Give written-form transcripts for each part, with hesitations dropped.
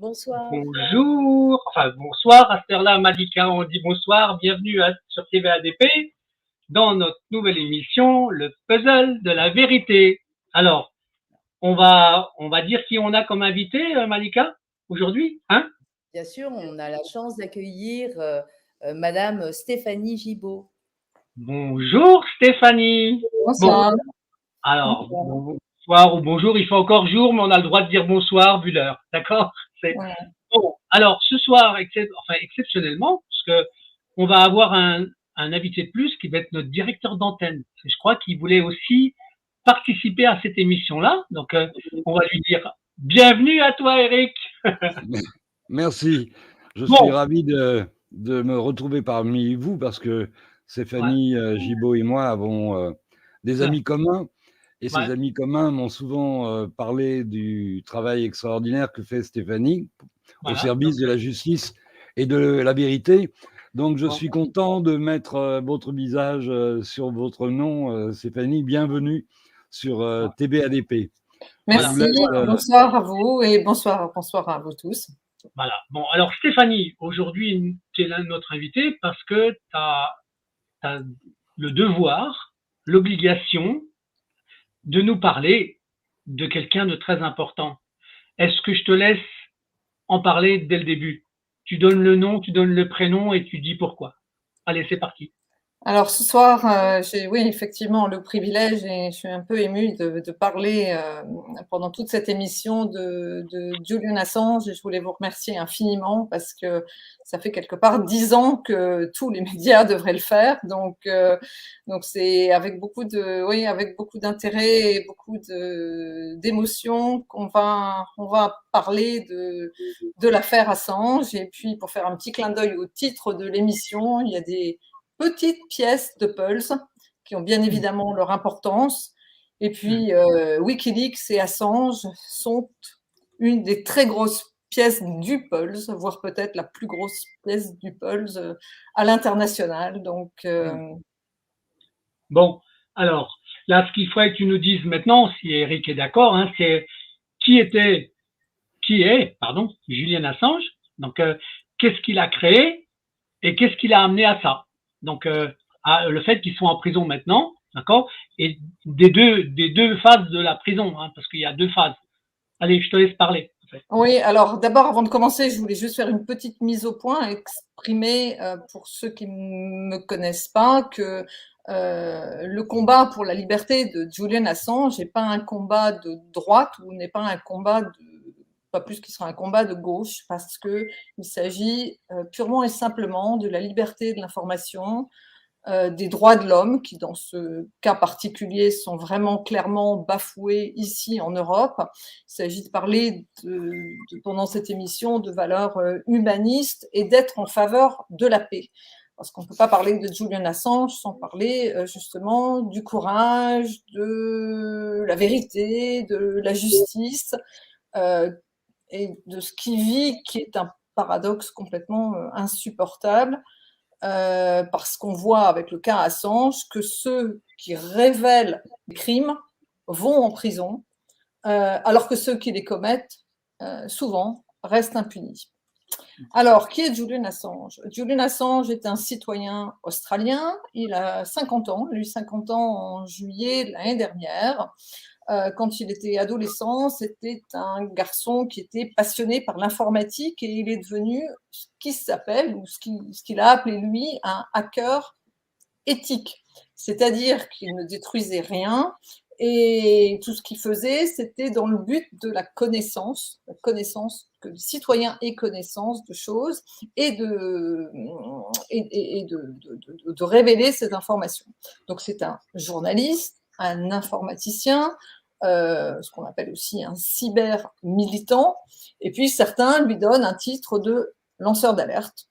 Bonsoir. Bonjour, enfin bonsoir, à cette heure-là, Malika, on dit bonsoir, bienvenue sur TVADP dans notre nouvelle émission, le puzzle de la vérité. Alors, on va dire qui on a comme invité, Malika, aujourd'hui, hein? Bien sûr, on a la chance d'accueillir Madame Stéphanie Gibaud. Bonjour Stéphanie. Bonsoir. Bon, alors, bonsoir ou bonjour, il fait encore jour, mais on a le droit de dire bonsoir vu l'heure, d'accord? Ouais. Bon, alors ce soir, exceptionnellement, parce que on va avoir un invité de plus qui va être notre directeur d'antenne. Je crois qu'il voulait aussi participer à cette émission-là, donc on va lui dire bienvenue à toi, Eric. Merci. Je suis ravi de me retrouver parmi vous parce que Stéphanie Gibaud et moi avons des amis communs. Et ces amis communs m'ont souvent parlé du travail extraordinaire que fait Stéphanie au service de la justice et de la vérité. Donc, je suis content de mettre votre visage sur votre nom, Stéphanie. Bienvenue sur TVADP. Merci, bonsoir à vous et bonsoir à vous tous. Voilà. Bon, alors Stéphanie, aujourd'hui, tu es notre invitée parce que tu as le devoir, l'obligation de nous parler de quelqu'un de très important. Est-ce que je te laisse en parler dès le début? Tu donnes le nom, tu donnes le prénom et tu dis pourquoi. Allez, c'est parti. Alors ce soir, j'ai effectivement le privilège et je suis un peu émue de parler pendant toute cette émission de Julian Assange et je voulais vous remercier infiniment parce que ça fait quelque part 10 ans que tous les médias devraient le faire. Donc c'est avec beaucoup d'intérêt et beaucoup d'émotion qu'on va parler de l'affaire Assange. Et puis pour faire un petit clin d'œil au titre de l'émission, il y a des petites pièces de Pulse qui ont bien évidemment leur importance. Et puis, Wikileaks et Assange sont une des très grosses pièces du Pulse, voire peut-être la plus grosse pièce du Pulse à l'international. Donc, Bon, alors, là, ce qu'il faudrait que tu nous dises maintenant, si Eric est d'accord, hein, c'est qui est, Julian Assange. Donc, qu'est-ce qu'il a créé et qu'est-ce qui l'a amené à ça? Donc, le fait qu'ils soient en prison maintenant, d'accord, et des deux phases de la prison, hein, parce qu'il y a deux phases. Allez, je te laisse parler. En fait. Oui, alors d'abord, avant de commencer, je voulais juste faire une petite mise au point, exprimer pour ceux qui ne me connaissent pas que le combat pour la liberté de Julian Assange n'est pas un combat de droite ou n'est pas un combat pas plus qu'il sera un combat de gauche, parce que il s'agit purement et simplement de la liberté de l'information, des droits de l'homme, qui dans ce cas particulier sont vraiment clairement bafoués ici en Europe. Il s'agit de parler pendant cette émission de valeurs humanistes et d'être en faveur de la paix. Parce qu'on ne peut pas parler de Julian Assange sans parler justement du courage, de la vérité, de la justice et de ce qu'il vit, qui est un paradoxe complètement insupportable. Parce qu'on voit avec le cas Assange que ceux qui révèlent les crimes vont en prison, alors que ceux qui les commettent, souvent, restent impunis. Alors, qui est Julian Assange? Julian Assange est un citoyen australien, il a 50 ans, il a eu 50 ans en juillet de l'année dernière. Quand il était adolescent, c'était un garçon qui était passionné par l'informatique et il est devenu ce qui s'appelle, ou ce qu'il a appelé lui, un hacker éthique. C'est-à-dire qu'il ne détruisait rien et tout ce qu'il faisait, c'était dans le but de la connaissance que le citoyen ait connaissance de choses et de révéler ces informations. Donc c'est un journaliste, un informaticien, ce qu'on appelle aussi un cyber-militant, et puis certains lui donnent un titre de lanceur d'alerte.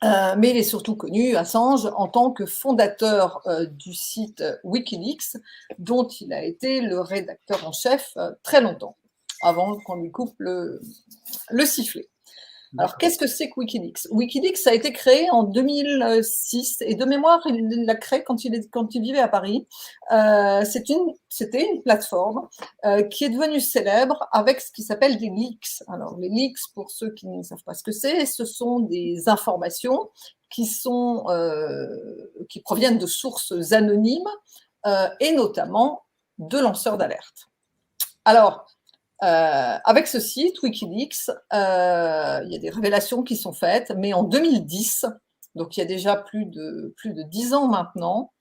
Mais il est surtout connu, Assange, en tant que fondateur du site Wikileaks, dont il a été le rédacteur en chef très longtemps, avant qu'on lui coupe le sifflet. Alors, qu'est-ce que c'est que Wikileaks? Wikileaks, ça a été créé en 2006, et de mémoire, il l'a créé quand il vivait à Paris. C'était une plateforme qui est devenue célèbre avec ce qui s'appelle des leaks. Alors, les leaks, pour ceux qui ne savent pas ce que c'est, ce sont des informations qui proviennent de sources anonymes et notamment de lanceurs d'alerte. Alors, avec ce site, Wikileaks, il y a des révélations qui sont faites, mais en 2010, donc il y a déjà plus de 10 ans maintenant,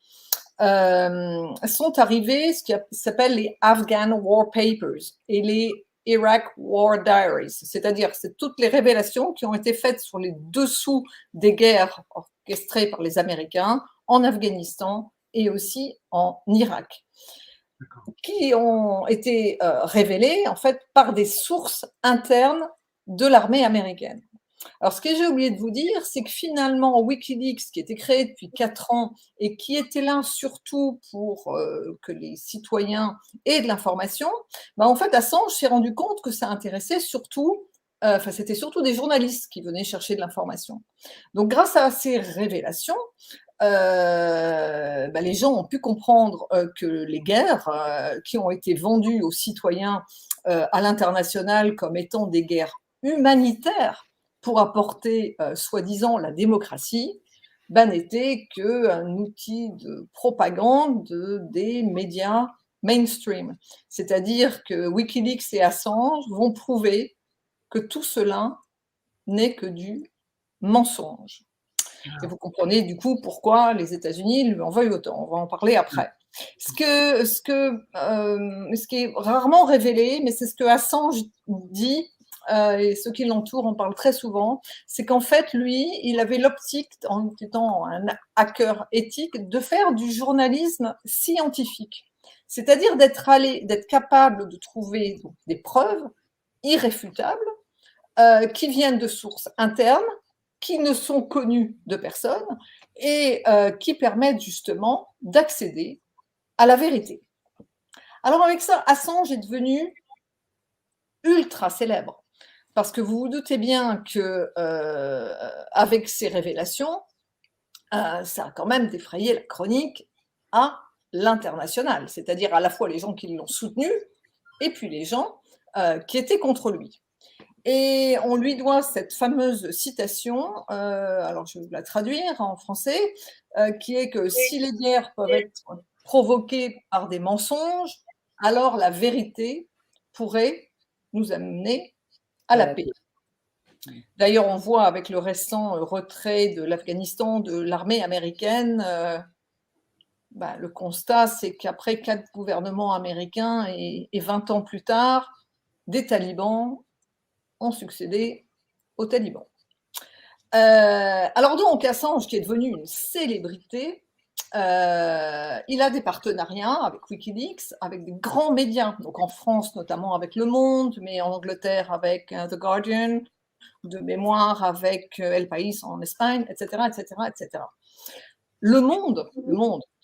sont arrivés ce qui s'appelle les Afghan War Papers et les Iraq War Diaries, c'est-à-dire c'est toutes les révélations qui ont été faites sur les dessous des guerres orchestrées par les Américains en Afghanistan et aussi en Irak, qui ont été révélées en fait par des sources internes de l'armée américaine. Alors, ce que j'ai oublié de vous dire, c'est que finalement, Wikileaks, qui était créé depuis 4 ans et qui était là surtout pour que les citoyens aient de l'information, en fait, Assange s'est rendu compte que ça intéressait surtout, c'était surtout des journalistes qui venaient chercher de l'information. Donc, grâce à ces révélations, les gens ont pu comprendre que les guerres qui ont été vendues aux citoyens à l'international comme étant des guerres humanitaires pour apporter soi-disant la démocratie, n'était qu'un outil de propagande des médias mainstream. C'est-à-dire que Wikileaks et Assange vont prouver que tout cela n'est que du mensonge. Et vous comprenez du coup pourquoi les États-Unis lui en veulent autant. On va en parler après. Ce qui est rarement révélé, mais c'est ce que Assange dit, et ceux qui l'entourent en parlent très souvent, c'est qu'en fait, lui, il avait l'optique, en étant un hacker éthique, de faire du journalisme scientifique. C'est-à-dire d'être capable de trouver des preuves irréfutables qui viennent de sources internes, qui ne sont connues de personne et qui permettent justement d'accéder à la vérité. Alors avec ça, Assange est devenu ultra célèbre parce que vous vous doutez bien que avec ces révélations, ça a quand même défrayé la chronique à l'international, c'est-à-dire à la fois les gens qui l'ont soutenu et puis les gens qui étaient contre lui. Et on lui doit cette fameuse citation, alors je vais vous la traduire en français, qui est que si les guerres peuvent être provoquées par des mensonges, alors la vérité pourrait nous amener à la paix. D'ailleurs, on voit avec le récent retrait de l'Afghanistan de l'armée américaine, le constat, c'est qu'après 4 gouvernements américains et 20 ans plus tard, des talibans ont succédé aux talibans. Alors donc, Assange, qui est devenu une célébrité, il a des partenariats avec Wikileaks, avec des grands médias, donc en France notamment avec Le Monde, mais en Angleterre avec The Guardian, de mémoire avec El País en Espagne, etc., etc., etc. Le Monde,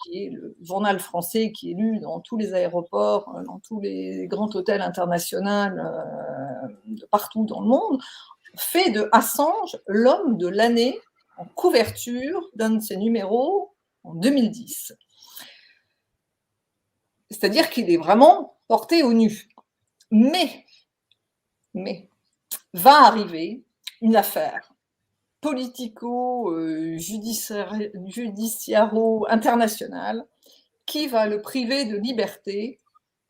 qui est le journal français qui est lu dans tous les aéroports, dans tous les grands hôtels internationaux de partout dans le monde, fait de Assange l'homme de l'année en couverture d'un de ses numéros en 2010. C'est-à-dire qu'il est vraiment porté au nu. Mais va arriver une affaire politico-judiciaro-internationale qui va le priver de liberté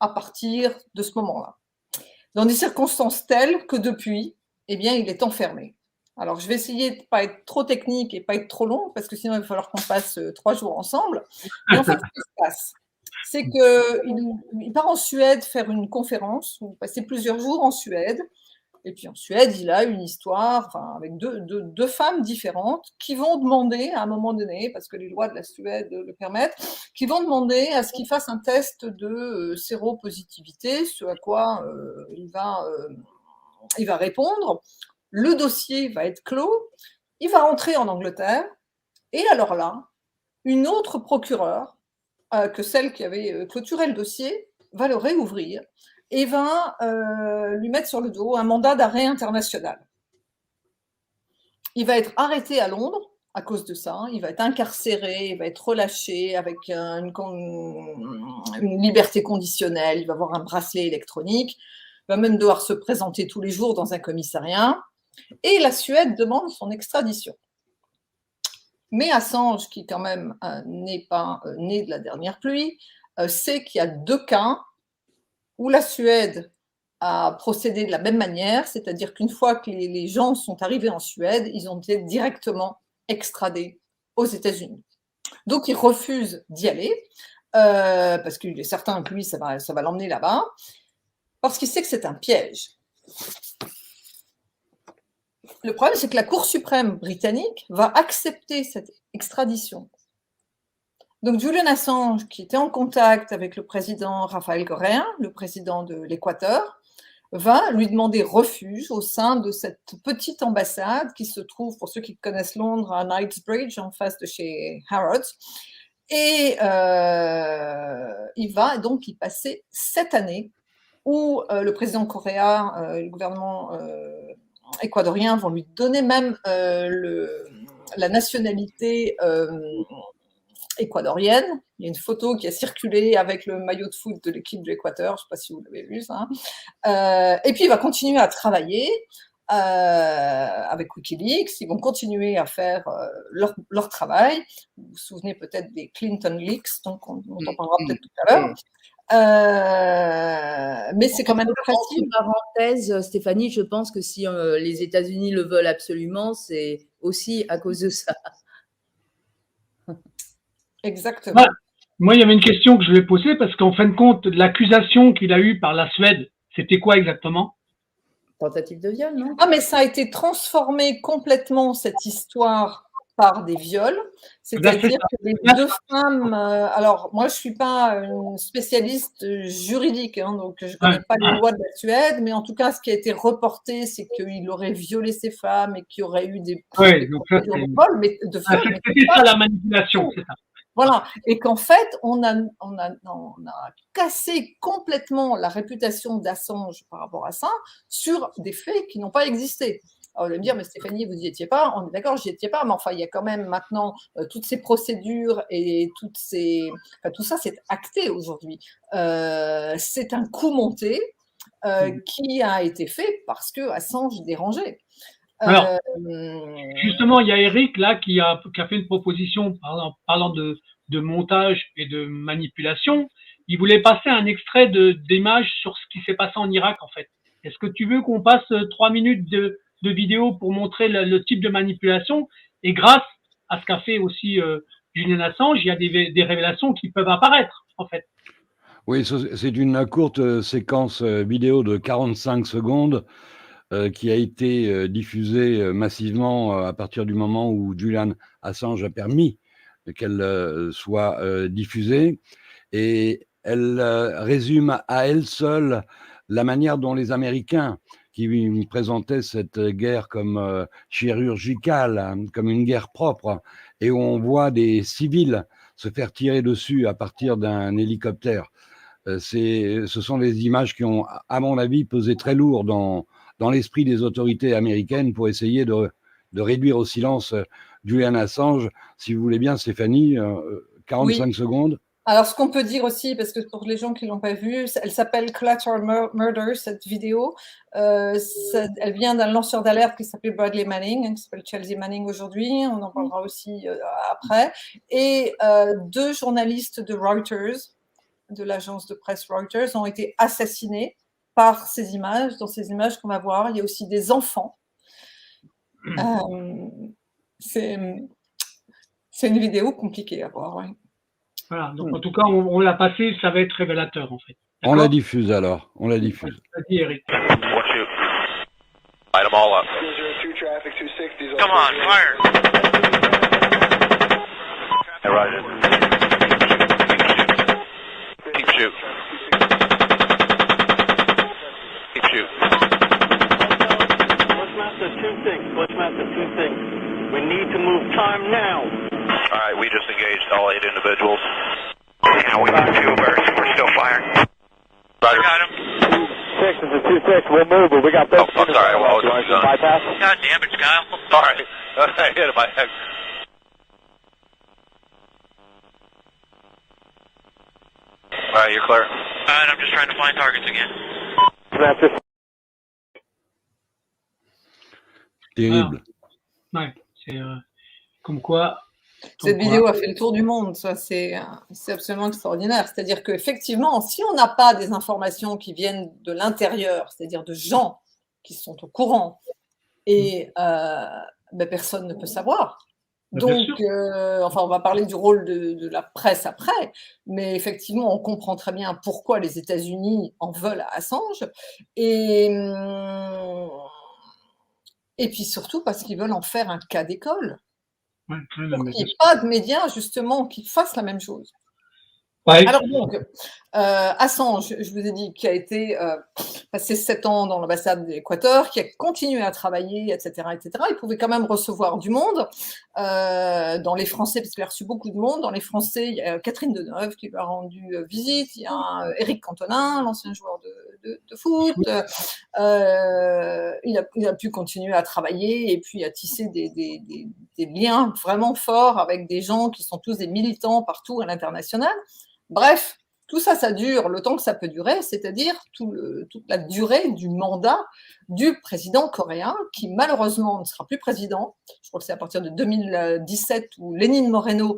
à partir de ce moment-là. Dans des circonstances telles que depuis, il est enfermé. Alors, je vais essayer de ne pas être trop technique et pas être trop long, parce que sinon, il va falloir qu'on passe 3 jours ensemble. Mais en fait, ce qui se passe, c'est qu'il part en Suède faire une conférence, il passer plusieurs jours en Suède. Et puis en Suède, il a une histoire avec deux femmes différentes qui vont demander à un moment donné, parce que les lois de la Suède le permettent, qui vont demander à ce qu'il fasse un test de séropositivité, ce à quoi il va répondre. Le dossier va être clos, il va rentrer en Angleterre, et alors là, une autre procureure que celle qui avait clôturé le dossier va le réouvrir et va lui mettre sur le dos un mandat d'arrêt international. Il va être arrêté à Londres à cause de ça. Il va être incarcéré, il va être relâché avec une liberté conditionnelle. Il va avoir un bracelet électronique. Il va même devoir se présenter tous les jours dans un commissariat. Et la Suède demande son extradition. Mais Assange, qui quand même n'est pas né de la dernière pluie, sait qu'il y a 2 cas où la Suède a procédé de la même manière, c'est-à-dire qu'une fois que les gens sont arrivés en Suède, ils ont été directement extradés aux États-Unis. Donc il refuse d'y aller, parce qu'il est certain que lui, ça va l'emmener là-bas, parce qu'il sait que c'est un piège. Le problème, c'est que la Cour suprême britannique va accepter cette extradition. Donc Julian Assange, qui était en contact avec le président Rafael Correa, le président de l'Équateur, va lui demander refuge au sein de cette petite ambassade qui se trouve, pour ceux qui connaissent Londres, à Knightsbridge, en face de chez Harrods. Et il va donc y passer 7 années où le président Correa, le gouvernement équadorien vont lui donner même la nationalité équadorienne. Il y a une photo qui a circulé avec le maillot de foot de l'équipe de l'Équateur, je ne sais pas si vous l'avez vu ça. Et puis il va continuer à travailler avec Wikileaks, ils vont continuer à faire leur travail. Vous vous souvenez peut-être des Clinton Leaks, donc on en parlera peut-être tout à l'heure. Mais c'est quand même pratique. Parenthèse, Stéphanie, je pense que si les États-Unis le veulent absolument, c'est aussi à cause de ça. Exactement. Ouais. Moi, il y avait une question que je vais poser parce qu'en fin de compte, l'accusation qu'il a eue par la Suède, c'était quoi exactement? Tentative de viol, non? Ah, mais ça a été transformé complètement, cette histoire, par des viols. C'est-à-dire que les 2 femmes... alors, moi, je ne suis pas une spécialiste juridique, hein, donc je ne connais pas les lois de la Suède, mais en tout cas, ce qui a été reporté, c'est qu'il aurait violé ces femmes et qu'il y aurait eu des... Oui, donc ça, c'est... C'était ça, la manipulation, c'est ça. Voilà, et qu'en fait, on a cassé complètement la réputation d'Assange par rapport à ça sur des faits qui n'ont pas existé. Alors, vous allez me dire, mais Stéphanie, vous n'y étiez pas. On est d'accord, j'y étais pas, mais enfin, il y a quand même maintenant toutes ces procédures et tout ça, c'est acté aujourd'hui. C'est un coup monté qui a été fait parce que Assange dérangeait. Alors, justement, il y a Eric là qui a fait une proposition parlant de montage et de manipulation. Il voulait passer un extrait d'image sur ce qui s'est passé en Irak, en fait. Est-ce que tu veux qu'on passe 3 minutes de vidéo pour montrer le type de manipulation? Et grâce à ce qu'a fait aussi Julian Assange, il y a des révélations qui peuvent apparaître, en fait. Oui, c'est une courte séquence vidéo de 45 secondes qui a été diffusée massivement à partir du moment où Julian Assange a permis qu'elle soit diffusée. Et elle résume à elle seule la manière dont les Américains, qui présentaient cette guerre comme chirurgicale, hein, comme une guerre propre, et où on voit des civils se faire tirer dessus à partir d'un hélicoptère. Ce sont des images qui ont, à mon avis, pesé très lourd dans l'esprit des autorités américaines pour essayer de réduire au silence Julian Assange. Si vous voulez bien, Stéphanie, 45 secondes. Alors, ce qu'on peut dire aussi, parce que pour les gens qui ne l'ont pas vue, elle s'appelle Collateral Murder, cette vidéo. Elle vient d'un lanceur d'alerte qui s'appelle Bradley Manning, hein, qui s'appelle Chelsea Manning aujourd'hui. On en parlera aussi après. Et 2 journalistes de Reuters, de l'agence de presse Reuters, ont été assassinés par ces images. Dans ces images qu'on va voir, il y a aussi des enfants. C'est une vidéo compliquée à voir, ouais. Voilà, donc en tout cas, on l'a passé, ça va être révélateur en fait. On la diffuse alors, on la diffuse. Vas-y Eric. Light them all up. Come on, fire. Hey, Roger. Keep shooting. Keep shooting. Bushmaster 2-6, Bushmaster 2-6. We need to move time now. All right, we just engaged all 8 individuals. Now we got 2 bursts. We're still firing. Roger. Got him. 6 is a 2-6. We'll move, but we got 13. Oh, I'm sorry. Well, bypass. God damn it, Kyle. All right. I hit him by heck. All right, you're clear. All right, I'm just trying to find targets again. Terrible. Ouais, c'est comme quoi. Cette vidéo a fait le tour du monde, ça c'est absolument extraordinaire. C'est-à-dire qu'effectivement, si on n'a pas des informations qui viennent de l'intérieur, c'est-à-dire de gens qui sont au courant, et ben, personne ne peut savoir. Donc, enfin, on va parler du rôle de la presse après, mais effectivement, on comprend très bien pourquoi les États-Unis en veulent à Assange, et puis surtout parce qu'ils veulent en faire un cas d'école. Ouais, Pour qu'il n'y ait pas de médias, justement, qui fassent la même chose. Ouais. Alors donc, Assange, je vous ai dit, qui a été passé 7 ans dans l'ambassade de l'Équateur, qui a continué à travailler, etc., etc. Il pouvait quand même recevoir du monde. Dans les Français, parce qu'il a reçu beaucoup de monde, dans les Français, il y a Catherine Deneuve qui lui a rendu visite, il y a Éric Cantona, l'ancien joueur de foot. Il a pu continuer à travailler et puis à tisser des liens vraiment forts avec des gens qui sont tous des militants partout à l'international. Bref, tout ça, ça dure le temps que ça peut durer, c'est-à-dire toute la durée du mandat du président coréen, qui malheureusement ne sera plus président. Je crois que c'est à partir de 2017 où Lénine Moreno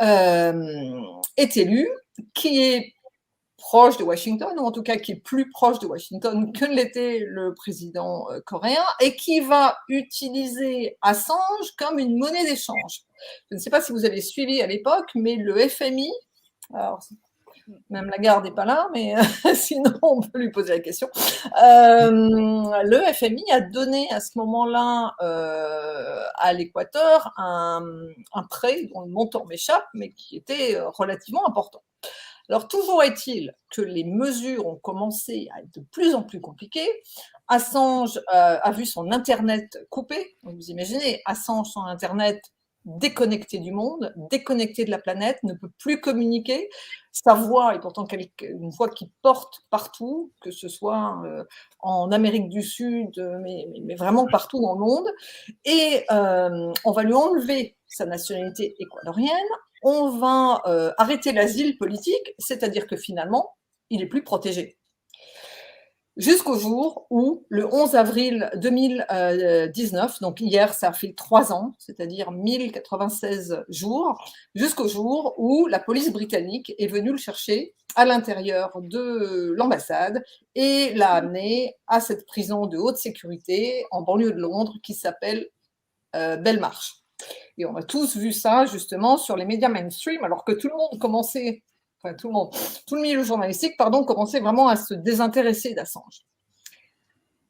est élu, qui est proche de Washington, ou en tout cas qui est plus proche de Washington que l'était le président coréen, et qui va utiliser Assange comme une monnaie d'échange. Je ne sais pas si vous avez suivi à l'époque, mais le FMI, alors, même Lagarde n'est pas là, mais sinon on peut lui poser la question. Le FMI a donné à ce moment-là à l'Équateur un prêt dont le montant m'échappe, mais qui était relativement important. Alors toujours est-il que les mesures ont commencé à être de plus en plus compliquées. Assange a vu son Internet coupé. Donc vous imaginez, Assange sans Internet, déconnecté du monde, déconnecté de la planète, ne peut plus communiquer. Sa voix est pourtant une voix qui porte partout, que ce soit en Amérique du Sud, mais vraiment partout dans le monde. Et on va lui enlever sa nationalité équatorienne, on va arrêter l'asile politique, c'est-à-dire que finalement, il est plus protégé. Jusqu'au jour où, le 11 avril 2019, donc hier, ça a fait 3 ans, c'est-à-dire 1096 jours, jusqu'au jour où la police britannique est venue le chercher à l'intérieur de l'ambassade et l'a amené à cette prison de haute sécurité en banlieue de Londres qui s'appelle Belmarsh. Et on a tous vu ça justement sur les médias mainstream, alors que tout le monde commençait... Enfin, tout le milieu journalistique, commençait vraiment à se désintéresser d'Assange.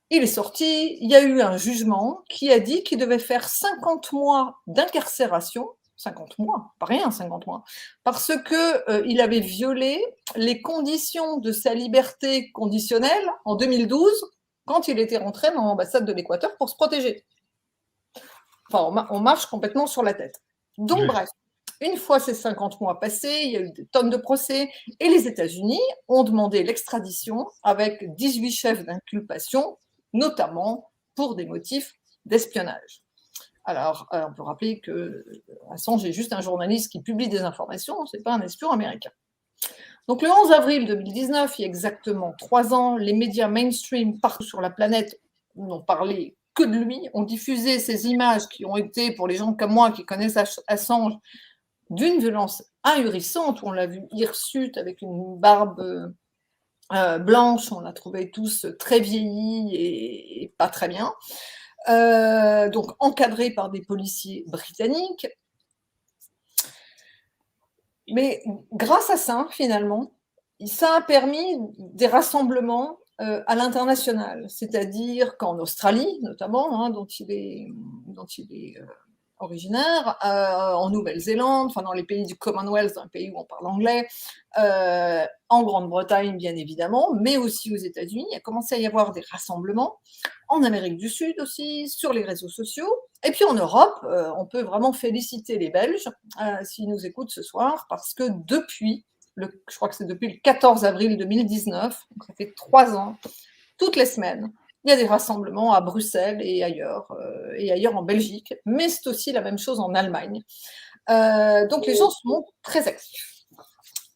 Il est sorti, il y a eu un jugement qui a dit qu'il devait faire 50 mois d'incarcération, 50 mois, pas rien 50 mois, parce qu'il avait violé les conditions de sa liberté conditionnelle en 2012, quand il était rentré dans l'ambassade de l'Équateur pour se protéger. Enfin, on marche complètement sur la tête. Donc, bref. Une fois ces 50 mois passés, il y a eu des tonnes de procès et les États-Unis ont demandé l'extradition avec 18 chefs d'inculpation, notamment pour des motifs d'espionnage. Alors, on peut rappeler que Assange est juste un journaliste qui publie des informations, ce n'est pas un espion américain. Donc, le 11 avril 2019, il y a exactement 3 ans, les médias mainstream partout sur la planète n'ont parlé que de lui, ont diffusé ces images qui ont été, pour les gens comme moi qui connaissent Assange, d'une violence ahurissante, où on l'a vu hirsute avec une barbe blanche, on l'a trouvé tous très vieillis et pas très bien, donc encadré par des policiers britanniques. Mais grâce à ça, finalement, ça a permis des rassemblements à l'international, c'est-à-dire qu'en Australie, notamment, dont il est originaire, en Nouvelle-Zélande, enfin dans les pays du Commonwealth, dans les pays où on parle anglais, en Grande-Bretagne bien évidemment, mais aussi aux États-Unis, il a commencé à y avoir des rassemblements, en Amérique du Sud aussi, sur les réseaux sociaux, et puis en Europe, on peut vraiment féliciter les Belges s'ils nous écoutent ce soir, parce que depuis, je crois que c'est depuis le 14 avril 2019, donc ça fait 3 ans, toutes les semaines, Il y a des rassemblements à Bruxelles et ailleurs en Belgique, mais c'est aussi la même chose en Allemagne. Donc les gens sont très actifs.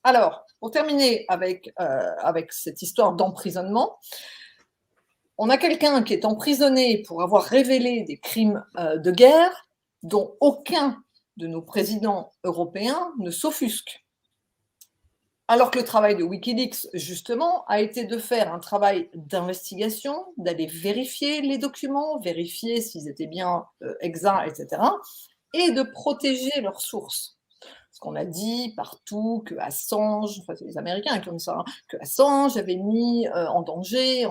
Alors, pour terminer avec cette histoire d'emprisonnement, on a quelqu'un qui est emprisonné pour avoir révélé des crimes de guerre dont aucun de nos présidents européens ne s'offusque. Alors que le travail de Wikileaks, justement, a été de faire un travail d'investigation, d'aller vérifier les documents, vérifier s'ils étaient bien exacts, etc., et de protéger leurs sources. Parce qu'on a dit partout que Assange, enfin c'est les Américains qui ont dit ça, hein, que Assange avait mis en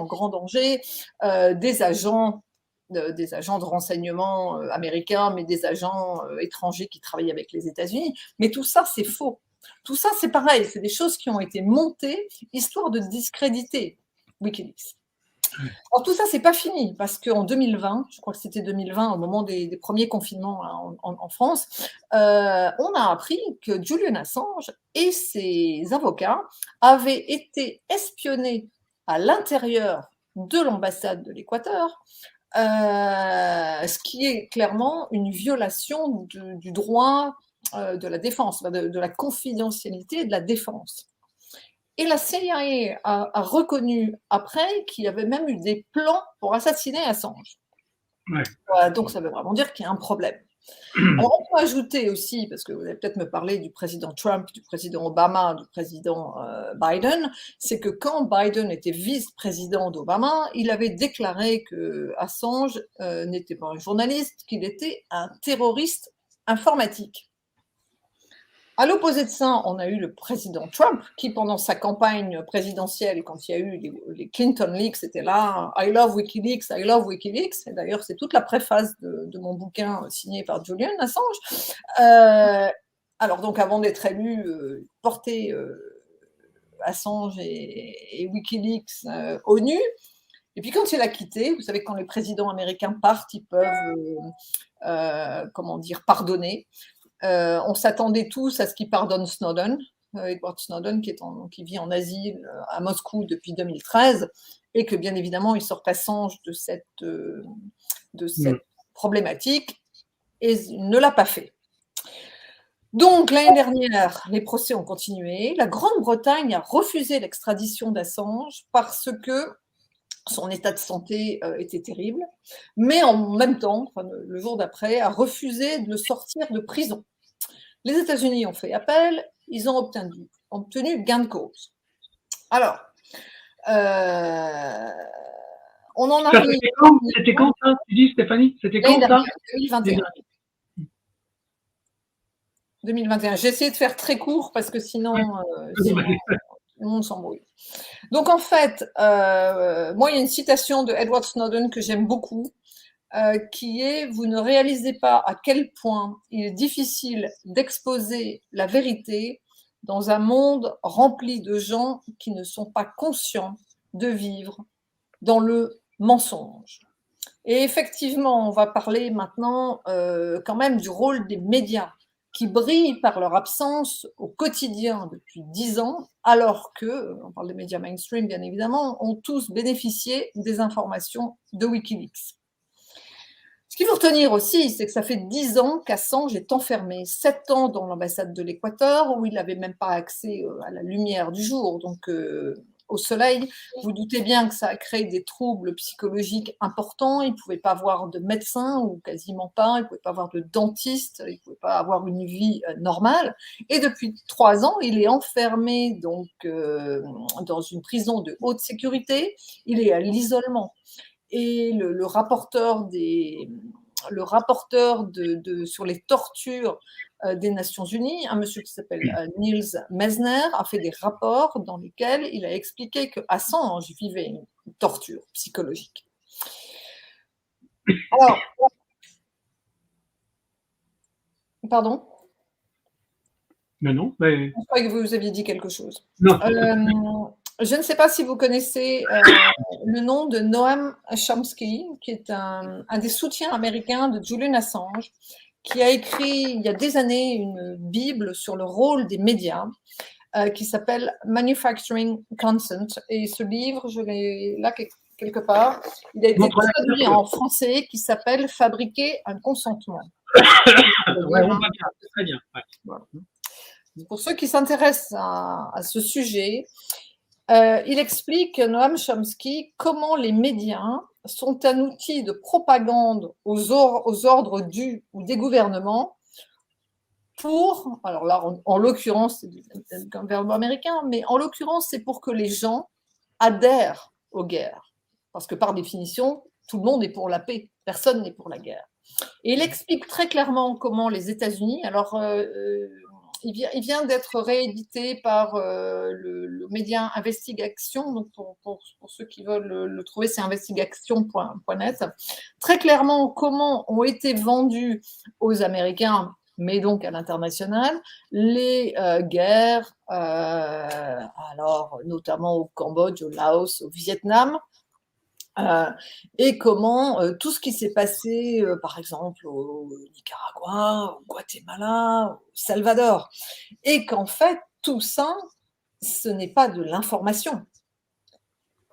grand danger, des agents de renseignement américains, mais des agents étrangers qui travaillaient avec les États-Unis. Mais tout ça, c'est faux. Tout ça, c'est pareil, c'est des choses qui ont été montées, histoire de discréditer Wikileaks. Alors tout ça, c'est pas fini, parce qu'en 2020, je crois que c'était 2020, au moment des premiers confinements hein, en France, on a appris que Julian Assange et ses avocats avaient été espionnés à l'intérieur de l'ambassade de l'Équateur, ce qui est clairement une violation du droit de la défense, de la confidentialité de la défense. Et la CIA a reconnu après qu'il y avait même eu des plans pour assassiner Assange. Ouais. Donc ça veut vraiment dire qu'il y a un problème. Alors on peut ajouter aussi, parce que vous allez peut-être me parler du président Trump, du président Obama, du président Biden, c'est que quand Biden était vice-président d'Obama, il avait déclaré que Assange n'était pas un journaliste, qu'il était un terroriste informatique. À l'opposé de ça, on a eu le président Trump qui, pendant sa campagne présidentielle, quand il y a eu les Clinton Leaks, c'était là, I love Wikileaks, I love Wikileaks. Et d'ailleurs, c'est toute la préface de mon bouquin signé par Julian Assange. Alors donc, avant d'être élu, porter Assange et Wikileaks au nu. Et puis quand il a quitté, vous savez, quand les présidents américains partent, ils peuvent, pardonner. On s'attendait tous à ce qu'il pardonne Snowden, Edward Snowden, qui vit en asile à Moscou depuis 2013, et que bien évidemment il sorte Assange de cette problématique, et il ne l'a pas fait. Donc l'année dernière, les procès ont continué. La Grande-Bretagne a refusé l'extradition d'Assange parce que son état de santé était terrible, mais en même temps, le jour d'après, a refusé de le sortir de prison. Les États-Unis ont fait appel, ils ont obtenu gain de cause. Alors, on en arrive. C'était quand ça, tu dis, Stéphanie? C'était quand ça? 2021. 2021. J'ai essayé de faire très court parce que sinon le monde s'embrouille. Donc en fait, moi il y a une citation de Edward Snowden que j'aime beaucoup, qui est « Vous ne réalisez pas à quel point il est difficile d'exposer la vérité dans un monde rempli de gens qui ne sont pas conscients de vivre dans le mensonge ». Et effectivement, on va parler maintenant quand même du rôle des médias qui brillent par leur absence au quotidien depuis 10 ans, alors que, on parle des médias mainstream bien évidemment, ont tous bénéficié des informations de Wikileaks. Ce qu'il faut retenir aussi, c'est que ça fait 10 ans qu'Assange est enfermé, 7 ans dans l'ambassade de l'Équateur, où il n'avait même pas accès à la lumière du jour, donc au soleil. Vous doutez bien que ça a créé des troubles psychologiques importants. Il ne pouvait pas voir de médecin, ou quasiment pas. Il ne pouvait pas avoir de dentiste. Il ne pouvait pas avoir une vie normale. Et depuis 3 ans, il est enfermé donc, dans une prison de haute sécurité. Il est à l'isolement. Et le rapporteur sur les tortures des Nations Unies, un monsieur qui s'appelle Niels Messner, a fait des rapports dans lesquels il a expliqué que Assange vivait une torture psychologique. Alors, pardon? Non, mais... Je crois que vous aviez dit quelque chose. Non. Je ne sais pas si vous connaissez le nom de Noam Chomsky, qui est un des soutiens américains de Julian Assange, qui a écrit il y a des années une Bible sur le rôle des médias, qui s'appelle Manufacturing Consent. Et ce livre, je l'ai là quelque part. Il a été Montre-la. traduit en français qui s'appelle « Fabriquer un consentement ». Ouais, on voit bien, c'est très bien. Ouais. Voilà. Pour ceux qui s'intéressent à ce sujet, il explique, Noam Chomsky, comment les médias sont un outil de propagande aux ordres du ou des gouvernements pour, alors là, en l'occurrence, c'est un verbe américain, mais en l'occurrence, c'est pour que les gens adhèrent aux guerres. Parce que par définition, tout le monde est pour la paix, personne n'est pour la guerre. Et il explique très clairement comment les États-Unis, alors il vient d'être réédité par le média Investigation, donc pour ceux qui veulent le trouver, c'est investigation.net. Très clairement, comment ont été vendus aux Américains, mais donc à l'international, les guerres, alors notamment au Cambodge, au Laos, au Vietnam, et comment tout ce qui s'est passé, par exemple, au Nicaragua, au Guatemala, au Salvador, et qu'en fait, tout ça, ce n'est pas de l'information.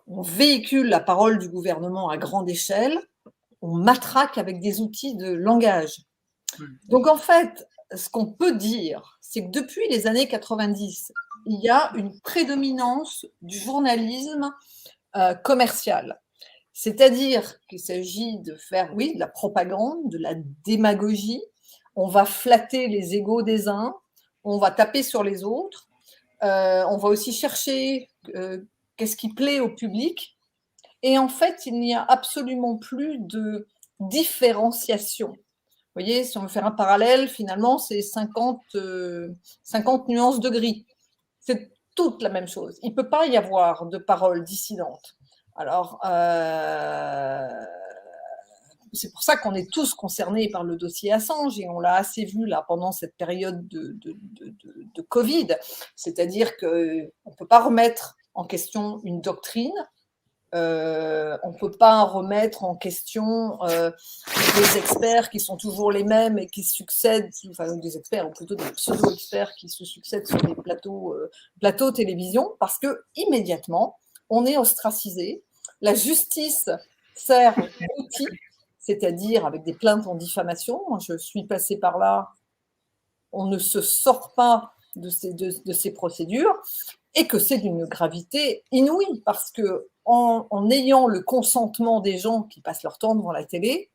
On véhicule la parole du gouvernement à grande échelle, on matraque avec des outils de langage. Donc en fait, ce qu'on peut dire, c'est que depuis les années 90, il y a une prédominance du journalisme commercial. C'est-à-dire qu'il s'agit de faire, oui, de la propagande, de la démagogie. On va flatter les égos des uns, on va taper sur les autres, on va aussi chercher qu'est-ce qui plaît au public. Et en fait, il n'y a absolument plus de différenciation. Vous voyez, si on veut faire un parallèle, finalement, c'est 50 nuances de gris. C'est toute la même chose. Il ne peut pas y avoir de paroles dissidentes. Alors, c'est pour ça qu'on est tous concernés par le dossier Assange et on l'a assez vu là pendant cette période de Covid. C'est-à-dire qu'on ne peut pas remettre en question une doctrine, on ne peut pas remettre en question des experts qui sont toujours les mêmes et qui succèdent, enfin des experts ou plutôt des pseudo-experts qui se succèdent sur des plateaux télévision parce que immédiatement, on est ostracisé. La justice sert d'outil, c'est-à-dire avec des plaintes en diffamation. Moi, je suis passée par là. On ne se sort pas de ces procédures et que c'est d'une gravité inouïe parce que en ayant le consentement des gens qui passent leur temps devant la télé,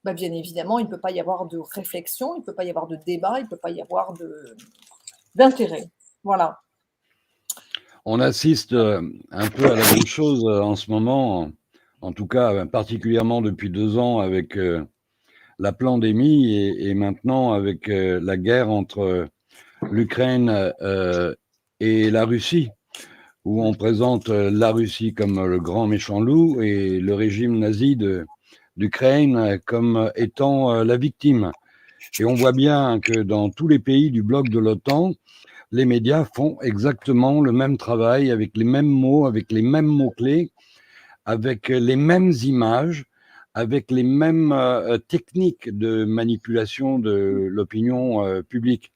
bah bien évidemment, il ne peut pas y avoir de réflexion, il ne peut pas y avoir de débat, il ne peut pas y avoir d'intérêt. Voilà. On assiste un peu à la même chose en ce moment, en tout cas particulièrement depuis 2 ans avec la pandémie et maintenant avec la guerre entre l'Ukraine et la Russie, où on présente la Russie comme le grand méchant loup et le régime nazi d'Ukraine comme étant la victime. Et on voit bien que dans tous les pays du bloc de l'OTAN, les médias font exactement le même travail, avec les mêmes mots, avec les mêmes mots-clés, avec les mêmes images, avec les mêmes techniques de manipulation de l'opinion publique.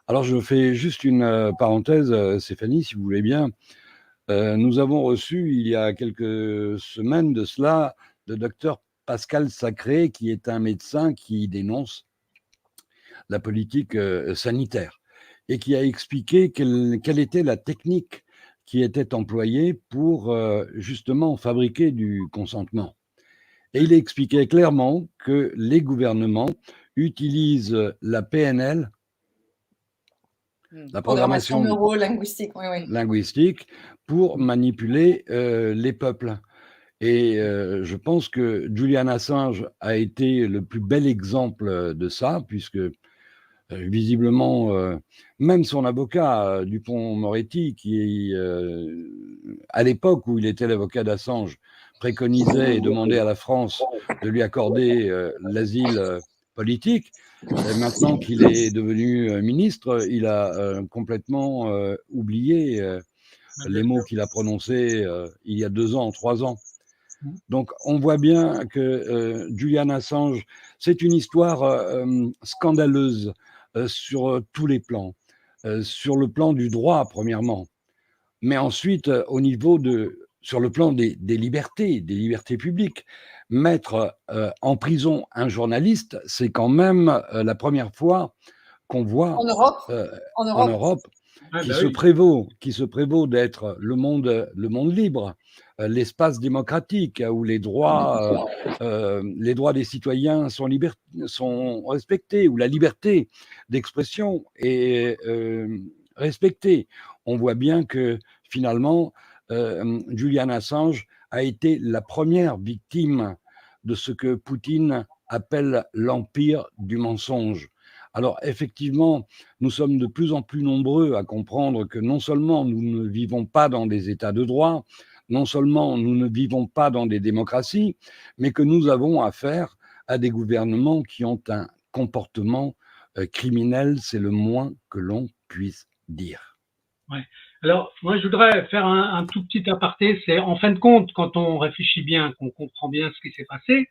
Alors, je fais juste une parenthèse, Stéphanie, si vous voulez bien. Nous avons reçu, il y a quelques semaines de cela, le docteur Pascal Sacré, qui est un médecin qui dénonce la politique sanitaire et qui a expliqué quelle était la technique qui était employée pour justement fabriquer du consentement. Et il expliquait clairement que les gouvernements utilisent la PNL, la programmation neuro-linguistique, linguistique, pour manipuler les peuples. Et je pense que Julian Assange a été le plus bel exemple de ça, puisque visiblement, même son avocat, Dupond-Moretti, qui, à l'époque où il était l'avocat d'Assange, préconisait et demandait à la France de lui accorder l'asile politique. Et maintenant qu'il est devenu ministre, il a complètement oublié les mots qu'il a prononcés il y a 2 ans, 3 ans. Donc, on voit bien que Julian Assange, c'est une histoire scandaleuse sur tous les plans. Sur le plan du droit, premièrement, mais ensuite au niveau de sur le plan des libertés publiques. Mettre en prison un journaliste, c'est quand même la première fois qu'on voit En Europe, en Europe qui se prévaut d'être le monde libre, l'espace démocratique où les droits des citoyens sont respectés, où la liberté d'expression est respectée. On voit bien que finalement, Julian Assange a été la première victime de ce que Poutine appelle l'empire du mensonge. Alors effectivement, nous sommes de plus en plus nombreux à comprendre que non seulement nous ne vivons pas dans des États de droit, non seulement nous ne vivons pas dans des démocraties, mais que nous avons affaire à des gouvernements qui ont un comportement criminel, c'est le moins que l'on puisse dire. Ouais. Alors, moi, je voudrais faire un tout petit aparté. C'est en fin de compte, quand on réfléchit bien, qu'on comprend bien ce qui s'est passé,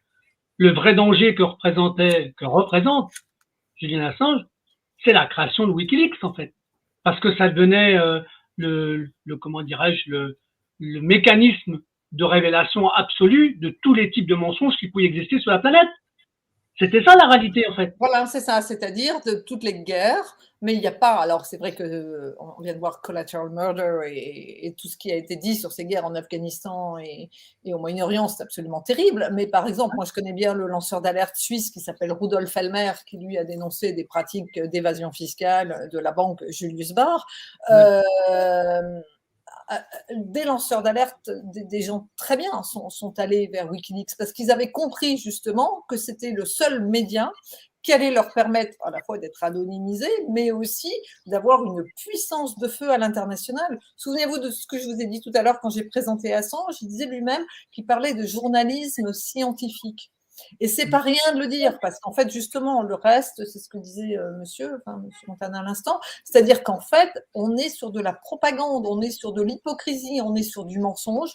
le vrai danger que représente Julian Assange, c'est la création de WikiLeaks, en fait. Parce que ça devenait comment dirais-je, le mécanisme de révélation absolue de tous les types de mensonges qui pouvaient exister sur la planète. C'était ça la réalité, en fait. Voilà, c'est ça, c'est-à-dire de toutes les guerres, mais il n'y a pas, alors c'est vrai qu'on vient de voir Collateral Murder et tout ce qui a été dit sur ces guerres en Afghanistan et au Moyen-Orient, c'est absolument terrible, mais par exemple, moi je connais bien le lanceur d'alerte suisse qui s'appelle Rudolf Helmer, qui lui a dénoncé des pratiques d'évasion fiscale de la banque Julius Baer. Des lanceurs d'alerte, des gens très bien sont allés vers Wikileaks parce qu'ils avaient compris justement que c'était le seul média qui allait leur permettre à la fois d'être anonymisés, mais aussi d'avoir une puissance de feu à l'international. Souvenez-vous de ce que je vous ai dit tout à l'heure quand j'ai présenté Assange, il disait lui-même qu'il parlait de journalisme scientifique. Et c'est pas rien de le dire, parce qu'en fait, justement, le reste, c'est ce que disait monsieur Montana à l'instant, c'est-à-dire qu'en fait, on est sur de la propagande, on est sur de l'hypocrisie, on est sur du mensonge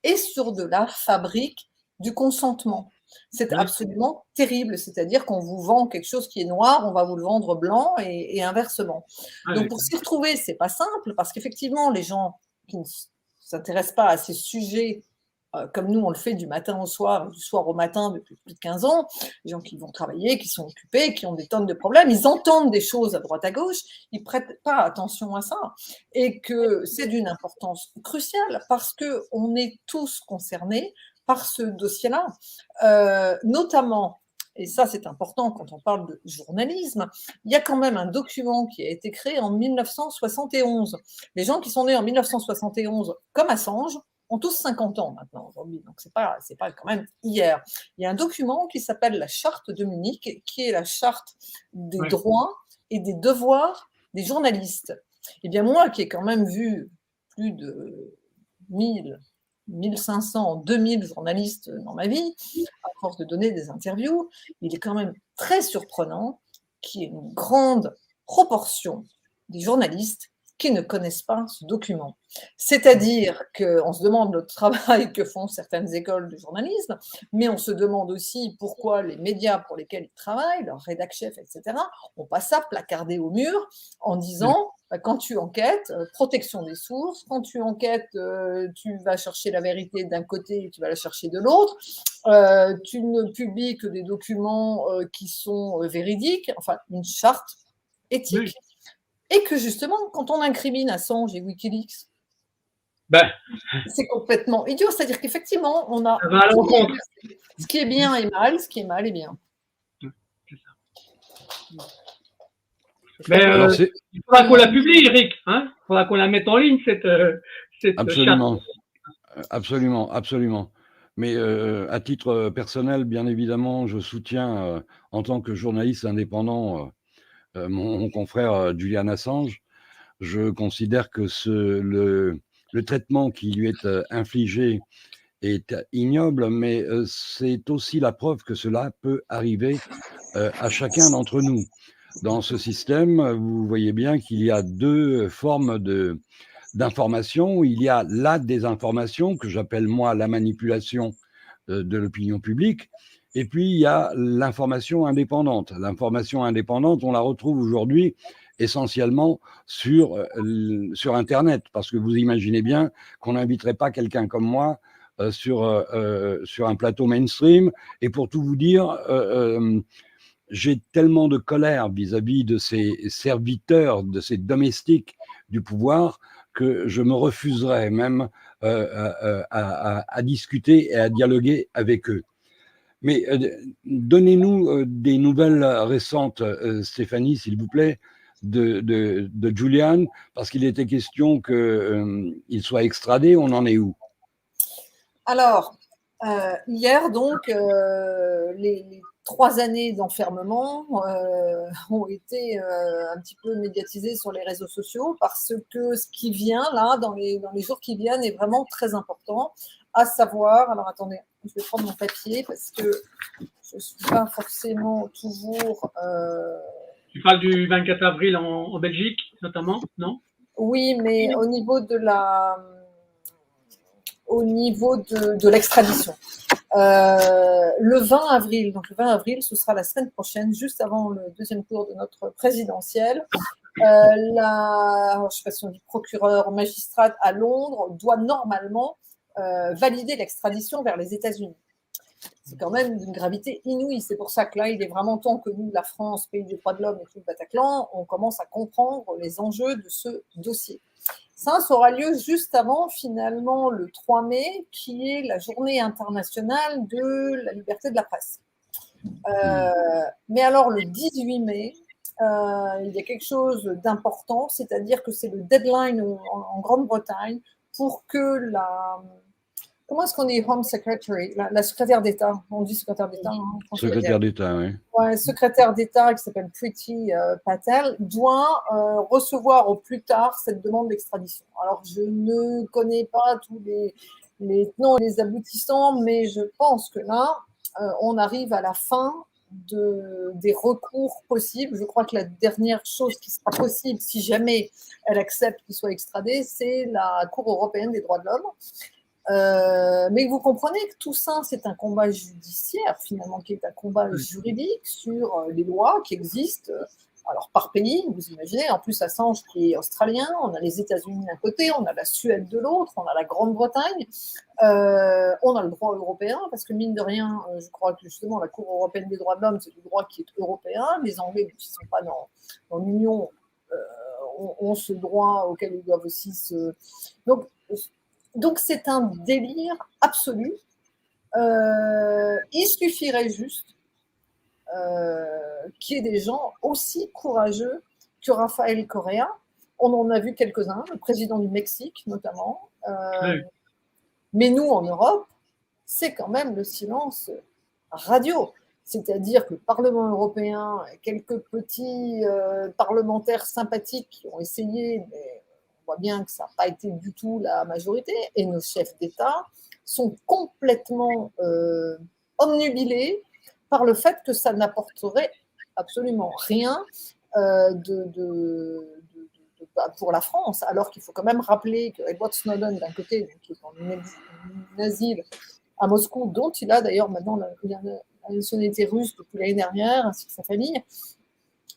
et sur de la fabrique du consentement. C'est absolument terrible, c'est-à-dire qu'on vous vend quelque chose qui est noir, on va vous le vendre blanc et inversement. Donc pour s'y retrouver, c'est pas simple, parce qu'effectivement, les gens qui ne s'intéressent pas à ces sujets comme nous on le fait du matin au soir, du soir au matin depuis plus de 15 ans, les gens qui vont travailler, qui sont occupés, qui ont des tonnes de problèmes, ils entendent des choses à droite à gauche, ils ne prêtent pas attention à ça, et que c'est d'une importance cruciale parce qu'on est tous concernés par ce dossier-là, notamment, et ça c'est important quand on parle de journalisme, il y a quand même un document qui a été créé en 1971. Les gens qui sont nés en 1971, comme Assange, ont tous 50 ans maintenant aujourd'hui, donc c'est pas quand même hier. Il y a un document qui s'appelle la Charte de Munich, qui est la charte des droits et des devoirs des journalistes. Eh bien moi, qui ai quand même vu plus de 1500, 2000 journalistes dans ma vie, à force de donner des interviews, il est quand même très surprenant qu'il y ait une grande proportion des journalistes qui ne connaissent pas ce document. C'est-à-dire qu'on se demande le travail que font certaines écoles de journalisme, mais on se demande aussi pourquoi les médias pour lesquels ils travaillent, leurs rédac-chefs, etc., n'ont pas ça placardé au mur en disant quand tu enquêtes, protection des sources, quand tu enquêtes, tu vas chercher la vérité d'un côté et tu vas la chercher de l'autre, tu ne publies que des documents qui sont véridiques, enfin une charte éthique. Oui. Et que justement, quand on incrimine Assange et Wikileaks, c'est complètement idiot. C'est-à-dire qu'effectivement, on a ce qui est bien est mal, ce qui est mal est bien. C'est ça. Mais il faudra qu'on la publie, Eric. Il faudra qu'on la mette en ligne, cette absolument. charte. Absolument. Mais à titre personnel, bien évidemment, je soutiens, en tant que journaliste indépendant, mon confrère Julian Assange. Je considère que le traitement qui lui est infligé est ignoble, mais c'est aussi la preuve que cela peut arriver à chacun d'entre nous. Dans ce système, vous voyez bien qu'il y a deux formes d'information. Il y a la désinformation, que j'appelle moi la manipulation de l'opinion publique, et puis il y a l'information indépendante. L'information indépendante, on la retrouve aujourd'hui essentiellement sur Internet, parce que vous imaginez bien qu'on n'inviterait pas quelqu'un comme moi sur un plateau mainstream. Et pour tout vous dire, j'ai tellement de colère vis-à-vis de ces serviteurs, de ces domestiques du pouvoir, que je me refuserais même à discuter et à dialoguer avec eux. Mais donnez-nous des nouvelles récentes, Stéphanie, s'il vous plaît, de Julian, parce qu'il était question qu'il soit extradé. On en est où? Alors, hier, donc, les 3 années d'enfermement ont été un petit peu médiatisées sur les réseaux sociaux parce que ce qui vient là, dans les jours qui viennent, est vraiment très important, à savoir, alors attendez, je vais prendre mon papier parce que je ne suis pas forcément toujours… Tu parles du 24 avril en Belgique, notamment, non? Oui, mais au niveau de l'extradition. Le 20 avril, donc le 20 avril, ce sera la semaine prochaine, juste avant le deuxième tour de notre présidentielle. Je ne sais pas si on dit procureur, magistrate à Londres, doit normalement valider l'extradition vers les États-Unis. C'est quand même d'une gravité inouïe. C'est pour ça que là, il est vraiment temps que nous, la France, pays des droits de l'homme et tout le Bataclan, on commence à comprendre les enjeux de ce dossier. Ça aura lieu juste avant, finalement, le 3 mai, qui est la journée internationale de la liberté de la presse. Mais alors, le 18 mai, il y a quelque chose d'important, c'est-à-dire que c'est le deadline en Grande-Bretagne pour que comment est-ce qu'on dit Home Secretary, la secrétaire d'État, on dit secrétaire d'État. Hein, secrétaire d'État, oui. Ouais, secrétaire d'État qui s'appelle Priti Patel doit recevoir au plus tard cette demande d'extradition. Alors, je ne connais pas tous les tenants et les aboutissants, mais je pense que là, on arrive à la fin des recours possibles. Je crois que la dernière chose qui sera possible, si jamais elle accepte qu'il soit extradé, c'est la Cour européenne des droits de l'homme. Mais vous comprenez que tout ça, c'est un combat judiciaire, finalement, qui est un combat juridique sur les lois qui existent, alors par pays, vous imaginez, en plus Assange qui est australien, on a les États-Unis d'un côté, on a la Suède de l'autre, on a la Grande-Bretagne, on a le droit européen, parce que mine de rien, je crois que justement la Cour européenne des droits de l'homme, c'est du droit qui est européen, les Anglais qui ne sont pas dans l'Union ont ce droit auquel ils doivent aussi se… Donc c'est un délire absolu. Il suffirait juste qu'il y ait des gens aussi courageux que Rafael Correa. On en a vu quelques-uns, le président du Mexique notamment. Oui. Mais nous, en Europe, c'est quand même le silence radio. C'est-à-dire que le Parlement européen, quelques petits parlementaires sympathiques qui ont essayé, mais on voit bien que ça n'a pas été du tout la majorité, et nos chefs d'État sont complètement omnubilés par le fait que ça n'apporterait absolument rien pour la France, alors qu'il faut quand même rappeler que Edward Snowden, d'un côté, qui est en asile à Moscou, dont il a d'ailleurs maintenant la nationalité russe depuis l'année dernière, ainsi que sa famille,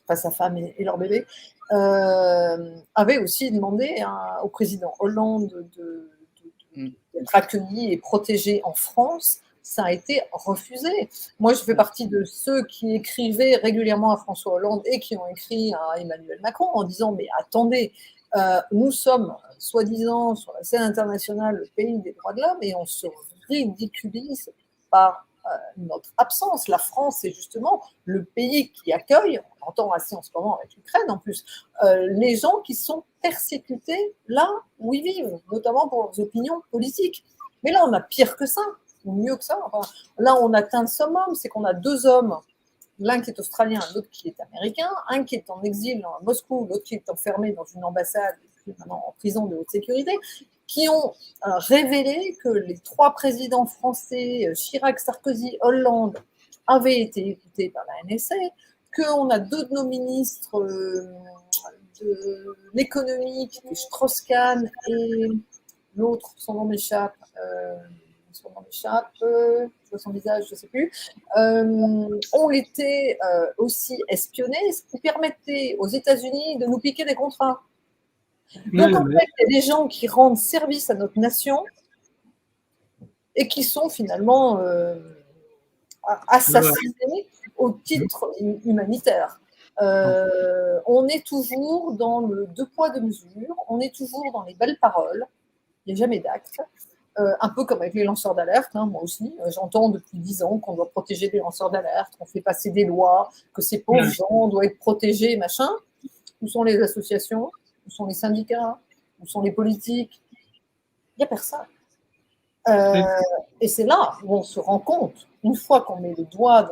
enfin sa femme et leur bébé, avait aussi demandé au président Hollande d'être accueilli et protégé en France. Ça a été refusé. Moi, je fais partie de ceux qui écrivaient régulièrement à François Hollande et qui ont écrit à Emmanuel Macron en disant « Mais attendez, nous sommes, soi-disant, sur la scène internationale, le pays des droits de l'homme et on se ridiculise par notre absence. La France, c'est justement le pays qui accueille, on entend assez en ce moment avec l'Ukraine en plus, les gens qui sont persécutés là où ils vivent, notamment pour leurs opinions politiques. Mais là, on a pire que ça. Mieux que ça. Enfin, là, on atteint le summum, c'est qu'on a 2 hommes, l'un qui est australien, l'autre qui est américain, un qui est en exil à Moscou, l'autre qui est enfermé dans une ambassade, et maintenant en prison de haute sécurité, qui ont révélé que les 3 présidents français, Chirac, Sarkozy, Hollande, avaient été écoutés par la NSA, qu'on a 2 de nos ministres de l'économie, qui étaient Strauss-Kahn et l'autre, son nom m'échappe, son nom m'échappe, je vois son visage, je ne sais plus, ont été aussi espionnés, ce qui permettait aux États-Unis de nous piquer des contrats. Donc, en fait, il y a des gens qui rendent service à notre nation et qui sont finalement assassinés au titre humanitaire. On est toujours dans le deux poids, deux mesures, on est toujours dans les belles paroles, il n'y a jamais d'actes. Un peu comme avec les lanceurs d'alerte, hein, moi aussi, j'entends depuis 10 ans qu'on doit protéger les lanceurs d'alerte, qu'on fait passer des lois, que ces pauvres gens doivent être protégés, machin. Où sont les associations? Où sont les syndicats? Où sont les politiques? Il n'y a personne. Et c'est là où on se rend compte, une fois qu'on met le doigt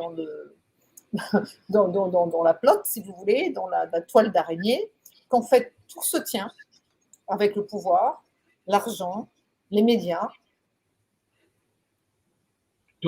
dans la plotte, si vous voulez, dans la toile d'araignée, qu'en fait, tout se tient avec le pouvoir, l'argent, les médias. Et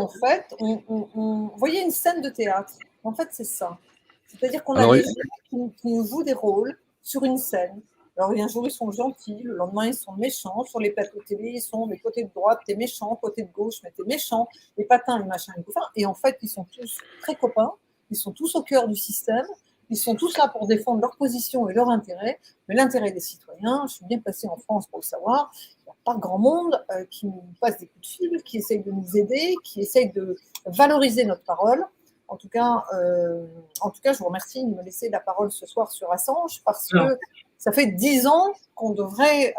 en fait, vous voyez une scène de théâtre. En fait, c'est ça. C'est-à-dire qu'on a des gens qui nous jouent des rôles sur une scène. Alors, un jour, ils sont gentils, le lendemain, ils sont méchants. Sur les plateaux de télé, ils sont des côtés de droite, t'es méchant, côté de gauche, mais t'es méchant. Les patins, les machins, les couffins. Et en fait, ils sont tous très copains. Ils sont tous au cœur du système. Ils sont tous là pour défendre leur position et leur intérêt. Mais l'intérêt des citoyens, je suis bien passée en France pour le savoir, il n'y a pas grand monde qui nous passe des coups de fil, qui essaye de nous aider, qui essaye de valoriser notre parole. En tout cas, je vous remercie de me laisser la parole ce soir sur Assange parce que ça fait 10 ans qu'on devrait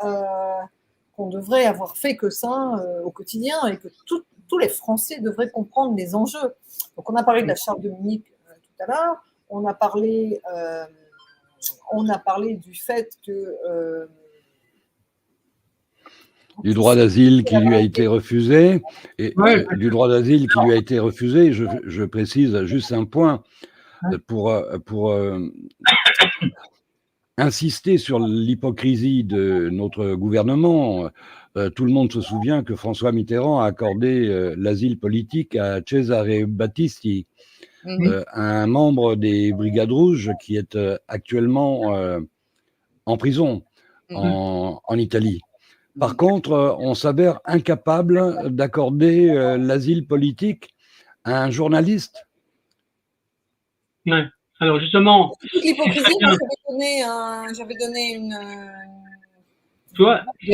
avoir fait que ça au quotidien et que tous les Français devraient comprendre les enjeux. Donc, on a parlé de la charte de Munich tout à l'heure. On a parlé du fait que du droit d'asile qui lui a été refusé, du droit d'asile qui lui a été refusé. Je précise juste un point pour insister sur l'hypocrisie de notre gouvernement. Tout le monde se souvient que François Mitterrand a accordé l'asile politique à Cesare Battisti, un membre des Brigades Rouges qui est actuellement en prison en Italie. Par contre, on s'avère incapable d'accorder l'asile politique à un journaliste. Ouais. Alors justement, l'hypocrisie, j'avais donné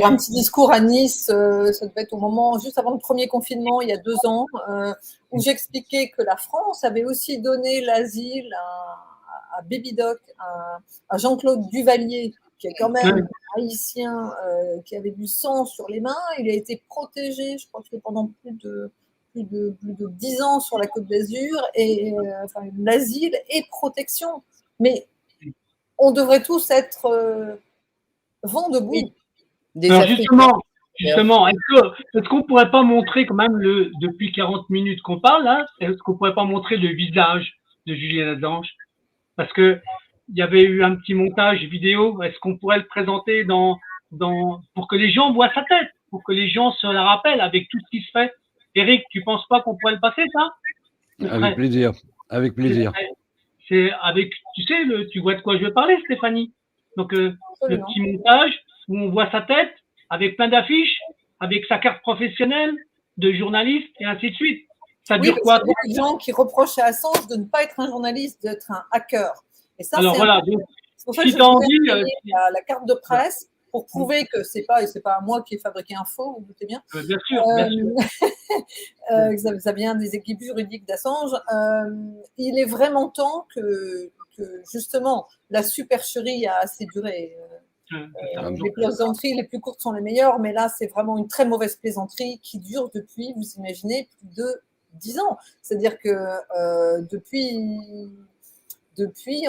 un petit discours à Nice, ça devait être au moment juste avant le premier confinement, il y a 2 ans, où j'expliquais que la France avait aussi donné l'asile à Baby Doc, à Jean-Claude Duvalier, qui est quand même un haïtien qui avait du sang sur les mains. Il a été protégé, je crois que pendant plus de 10 ans sur la Côte d'Azur, et l'asile et protection. Mais on devrait tous être vent debout. Alors justement, est-ce qu'on pourrait pas montrer quand même depuis 40 minutes qu'on parle là, est-ce qu'on pourrait pas montrer le visage de Julian Assange? Parce que il y avait eu un petit montage vidéo. Est-ce qu'on pourrait le présenter pour que les gens voient sa tête, pour que les gens se la rappellent avec tout ce qui se fait? Eric, tu penses pas qu'on pourrait le passer, ça? Avec plaisir. Avec plaisir. C'est avec, tu vois de quoi je veux parler, Stéphanie? Donc, le petit montage où on voit sa tête avec plein d'affiches, avec sa carte professionnelle de journaliste et ainsi de suite. Ça dure quoi? Il y a beaucoup de gens qui reprochent à Assange de ne pas être un journaliste, d'être un hacker. Et ça, alors voilà, c'est pour ça que je voulais la carte de presse pour prouver que c'est pas moi qui ai fabriqué un faux, vous doutez bien. Bien sûr, bien sûr. Ça vient des équipes juridiques d'Assange. Il est vraiment temps que justement la supercherie a assez duré. Les plaisanteries les plus courtes sont les meilleures, mais là, c'est vraiment une très mauvaise plaisanterie qui dure depuis, vous imaginez, plus de 10 ans. C'est-à-dire que depuis,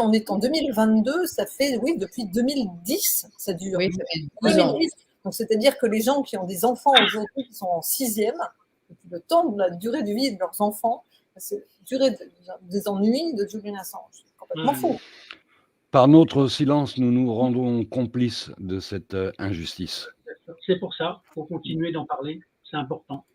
on est en 2022, ça fait, depuis 2010, ça dure. Oui, ça fait 10 ans. Donc, c'est-à-dire que les gens qui ont des enfants aujourd'hui qui sont en 6e, depuis le temps de la durée de vie de leurs enfants, c'est la durée des ennuis de Julian Assange. C'est complètement faux. Par notre silence, nous nous rendons complices de cette injustice. C'est pour ça, il faut continuer d'en parler, c'est important.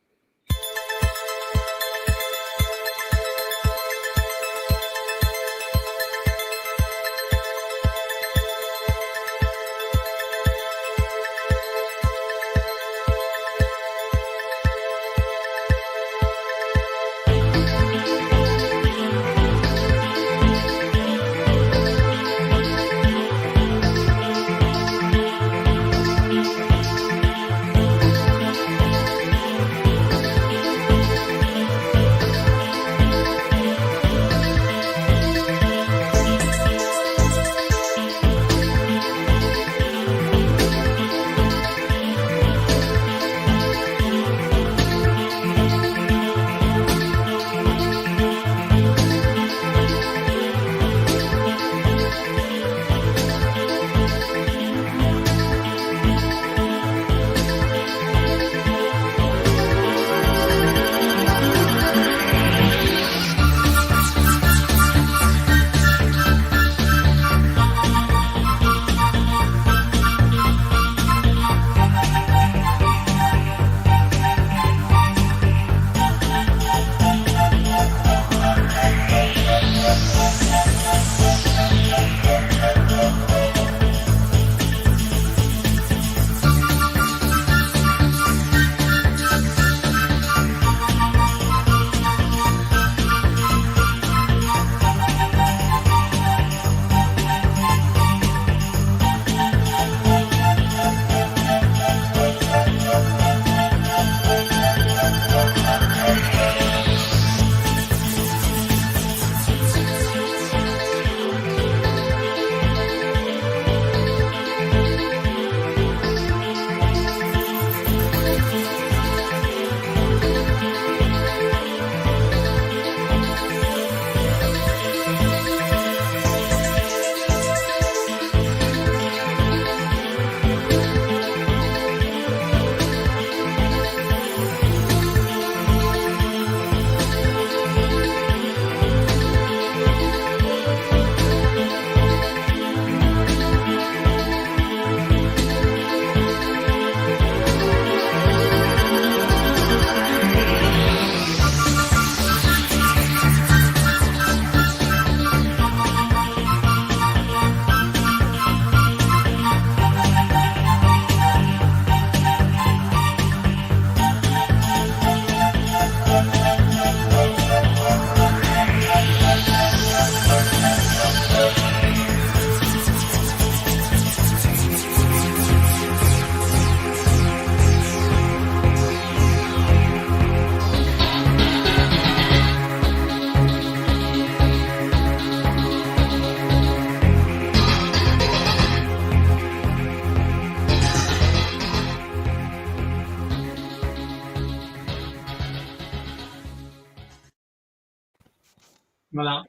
Voilà,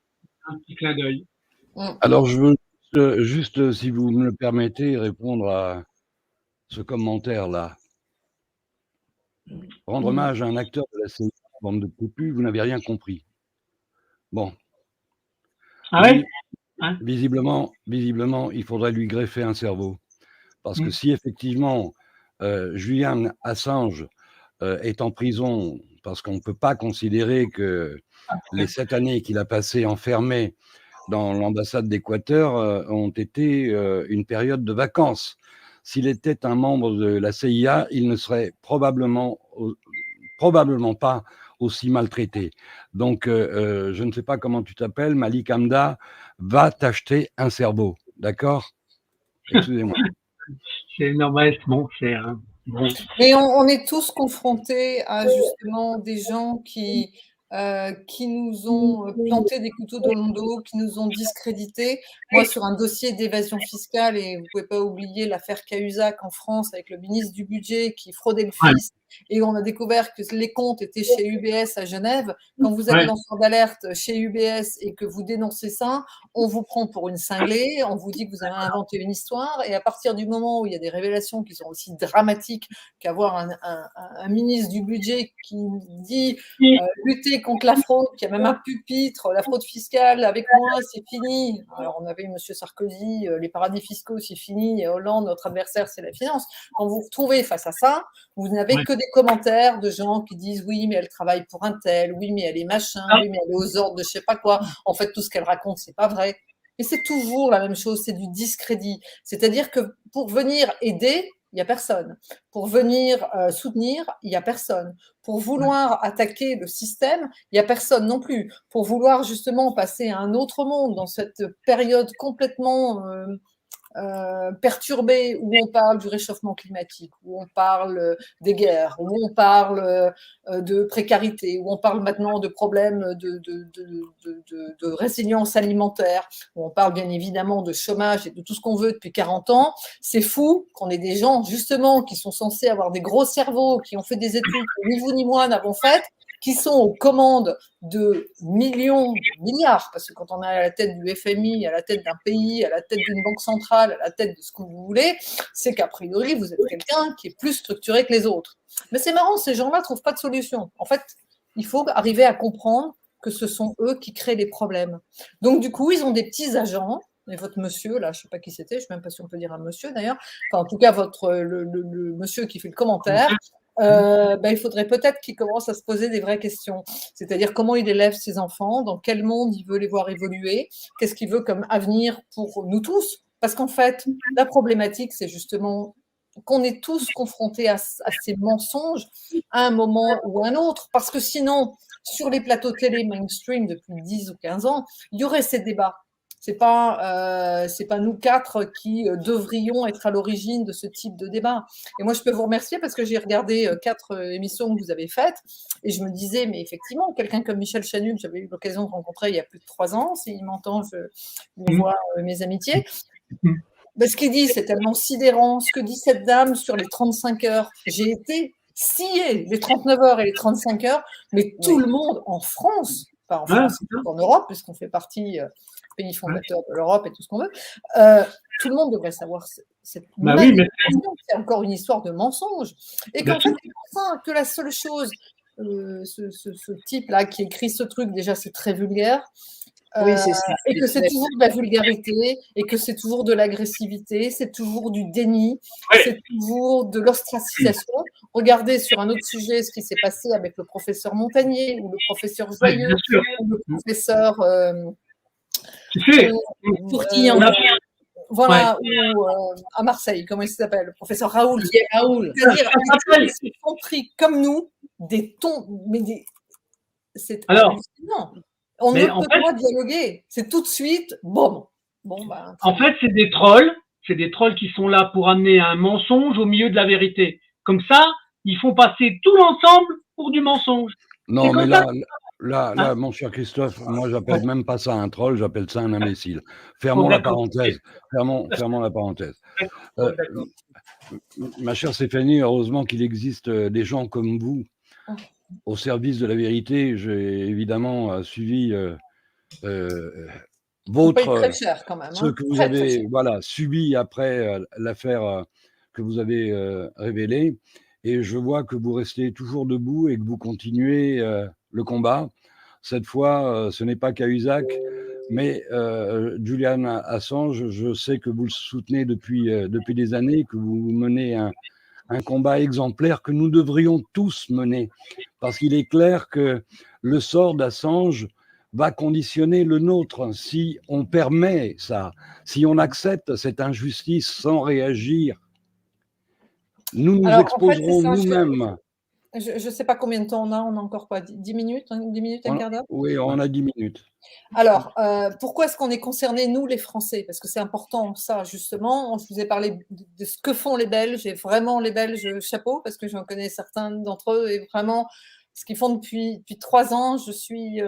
un petit clin d'œil. Alors, je veux juste, si vous me le permettez, répondre à ce commentaire-là. Rendre hommage à un acteur de la CIA, bande de coupus, vous n'avez rien compris. Bon. Ah ouais? Hein? Visiblement, il faudrait lui greffer un cerveau. Parce que si effectivement, Julian Assange est en prison, parce qu'on ne peut pas considérer que les 7 années qu'il a passées enfermé dans l'ambassade d'Équateur ont été une période de vacances. S'il était un membre de la CIA, il ne serait probablement pas aussi maltraité. Donc, je ne sais pas comment tu t'appelles, Malik Hamda, va t'acheter un cerveau, d'accord? Excusez-moi. C'est normal, bon, c'est bon. Mais on est tous confrontés à justement des gens qui nous ont planté des couteaux dans le dos, qui nous ont discrédités. Moi, sur un dossier d'évasion fiscale, et vous ne pouvez pas oublier l'affaire Cahuzac en France avec le ministre du Budget qui fraudait le fisc, et on a découvert que les comptes étaient chez UBS à Genève. Quand vous avez lanceur d'alerte chez UBS et que vous dénoncez ça, on vous prend pour une cinglée, on vous dit que vous avez inventé une histoire, et à partir du moment où il y a des révélations qui sont aussi dramatiques qu'avoir un ministre du budget qui dit lutter contre la fraude, qui a même un pupitre, la fraude fiscale, avec moi, c'est fini. Alors, on avait M. Sarkozy, les paradis fiscaux, c'est fini, et Hollande, notre adversaire, c'est la finance. Quand vous vous retrouvez face à ça, vous n'avez que des commentaires de gens qui disent oui, mais elle travaille pour un tel, oui, mais elle est machin, oui, mais elle est aux ordres de je sais pas quoi. En fait, tout ce qu'elle raconte, c'est pas vrai. Et c'est toujours la même chose, c'est du discrédit. C'est-à-dire que pour venir aider, il n'y a personne. Pour venir soutenir, il n'y a personne. Pour vouloir attaquer le système, il n'y a personne non plus. Pour vouloir justement passer à un autre monde dans cette période complètement perturbée, où on parle du réchauffement climatique, où on parle des guerres, où on parle de précarité, où on parle maintenant de problèmes de résilience alimentaire, où on parle bien évidemment de chômage et de tout ce qu'on veut depuis 40 ans. C'est fou qu'on ait des gens justement qui sont censés avoir des gros cerveaux, qui ont fait des études que ni vous ni moi n'avons faites, qui sont aux commandes de millions, de milliards, parce que quand on est à la tête du FMI, à la tête d'un pays, à la tête d'une banque centrale, à la tête de ce que vous voulez, c'est qu'a priori, vous êtes quelqu'un qui est plus structuré que les autres. Mais c'est marrant, ces gens-là ne trouvent pas de solution. En fait, il faut arriver à comprendre que ce sont eux qui créent les problèmes. Donc, du coup, ils ont des petits agents. Et votre monsieur, là, je ne sais pas qui c'était, je ne sais même pas si on peut dire un monsieur d'ailleurs, enfin, en tout cas, le monsieur qui fait le commentaire, il faudrait peut-être qu'il commence à se poser des vraies questions. C'est-à-dire comment il élève ses enfants, dans quel monde il veut les voir évoluer, qu'est-ce qu'il veut comme avenir pour nous tous. Parce qu'en fait, la problématique, c'est justement qu'on est tous confrontés à ces mensonges à un moment ou à un autre. Parce que sinon, sur les plateaux télé mainstream depuis 10 ou 15 ans, il y aurait ces débats. C'est pas nous quatre qui devrions être à l'origine de ce type de débat. Et moi, je peux vous remercier parce que j'ai regardé 4 émissions que vous avez faites et je me disais, mais effectivement, quelqu'un comme Michel Chanut, que j'avais eu l'occasion de rencontrer il y a plus de 3 ans, s'il m'entend, je lui envoie mes amitiés. Ce qu'il dit, c'est tellement sidérant. Ce que dit cette dame sur les 35 heures, j'ai été sciée, les 39 heures et les 35 heures, mais tout le monde en France, pas en France, en Europe, puisqu'on fait partie pays fondateur de l'Europe et tout ce qu'on veut, tout le monde devrait savoir cette c'est encore une histoire de mensonge. Et qu'en fait, c'est pour ça que la seule chose, ce type-là qui écrit ce truc, déjà, c'est très vulgaire. Et que c'est toujours de la vulgarité, et que c'est toujours de l'agressivité, c'est toujours du déni, c'est toujours de l'ostracisation. Regardez sur un autre sujet ce qui s'est passé avec le professeur Montagnier, ou le professeur Joyeux, ou le professeur Tourtillon. Voilà, ou à Marseille, comment il s'appelle, le professeur Raoul. C'est-à-dire, ils sont pris comme nous des tons, mais c'est hallucinant. On ne peut pas dialoguer. C'est tout de suite, boum. En fait, c'est des trolls. C'est des trolls qui sont là pour amener un mensonge au milieu de la vérité. Comme ça, ils font passer tout l'ensemble pour du mensonge. Non, mais là, mon cher Christophe, moi, j'appelle même pas ça un troll, j'appelle ça un imbécile. Fermons la parenthèse. Fermons la parenthèse. Ma chère Stéphanie, heureusement qu'il existe des gens comme vous au service de la vérité. J'ai évidemment suivi On paye votre très cher quand même. ce Hein. que vous Très, très avez cher. subi après l'affaire que vous avez révélée. Et je vois que vous restez toujours debout et que vous continuez le combat. Cette fois, ce n'est pas Cahuzac, mais Julian Assange. Je sais que vous le soutenez depuis des années, que vous menez un combat exemplaire que nous devrions tous mener. Parce qu'il est clair que le sort d'Assange va conditionner le nôtre si on permet ça, si on accepte cette injustice sans réagir. Nous nous Alors, en fait, c'est exposerons ça. nous-mêmes. Je ne sais pas combien de temps on a. On a encore quoi, 10 minutes, 10 minutes, un quart d'heure? Oui, on a 10 minutes. Alors, pourquoi est-ce qu'on est concernés, nous, les Français? Parce que c'est important, ça, justement. Je vous ai parlé de ce que font les Belges, et vraiment, les Belges, chapeau, parce que j'en connais certains d'entre eux, et vraiment, ce qu'ils font depuis 3 ans, je suis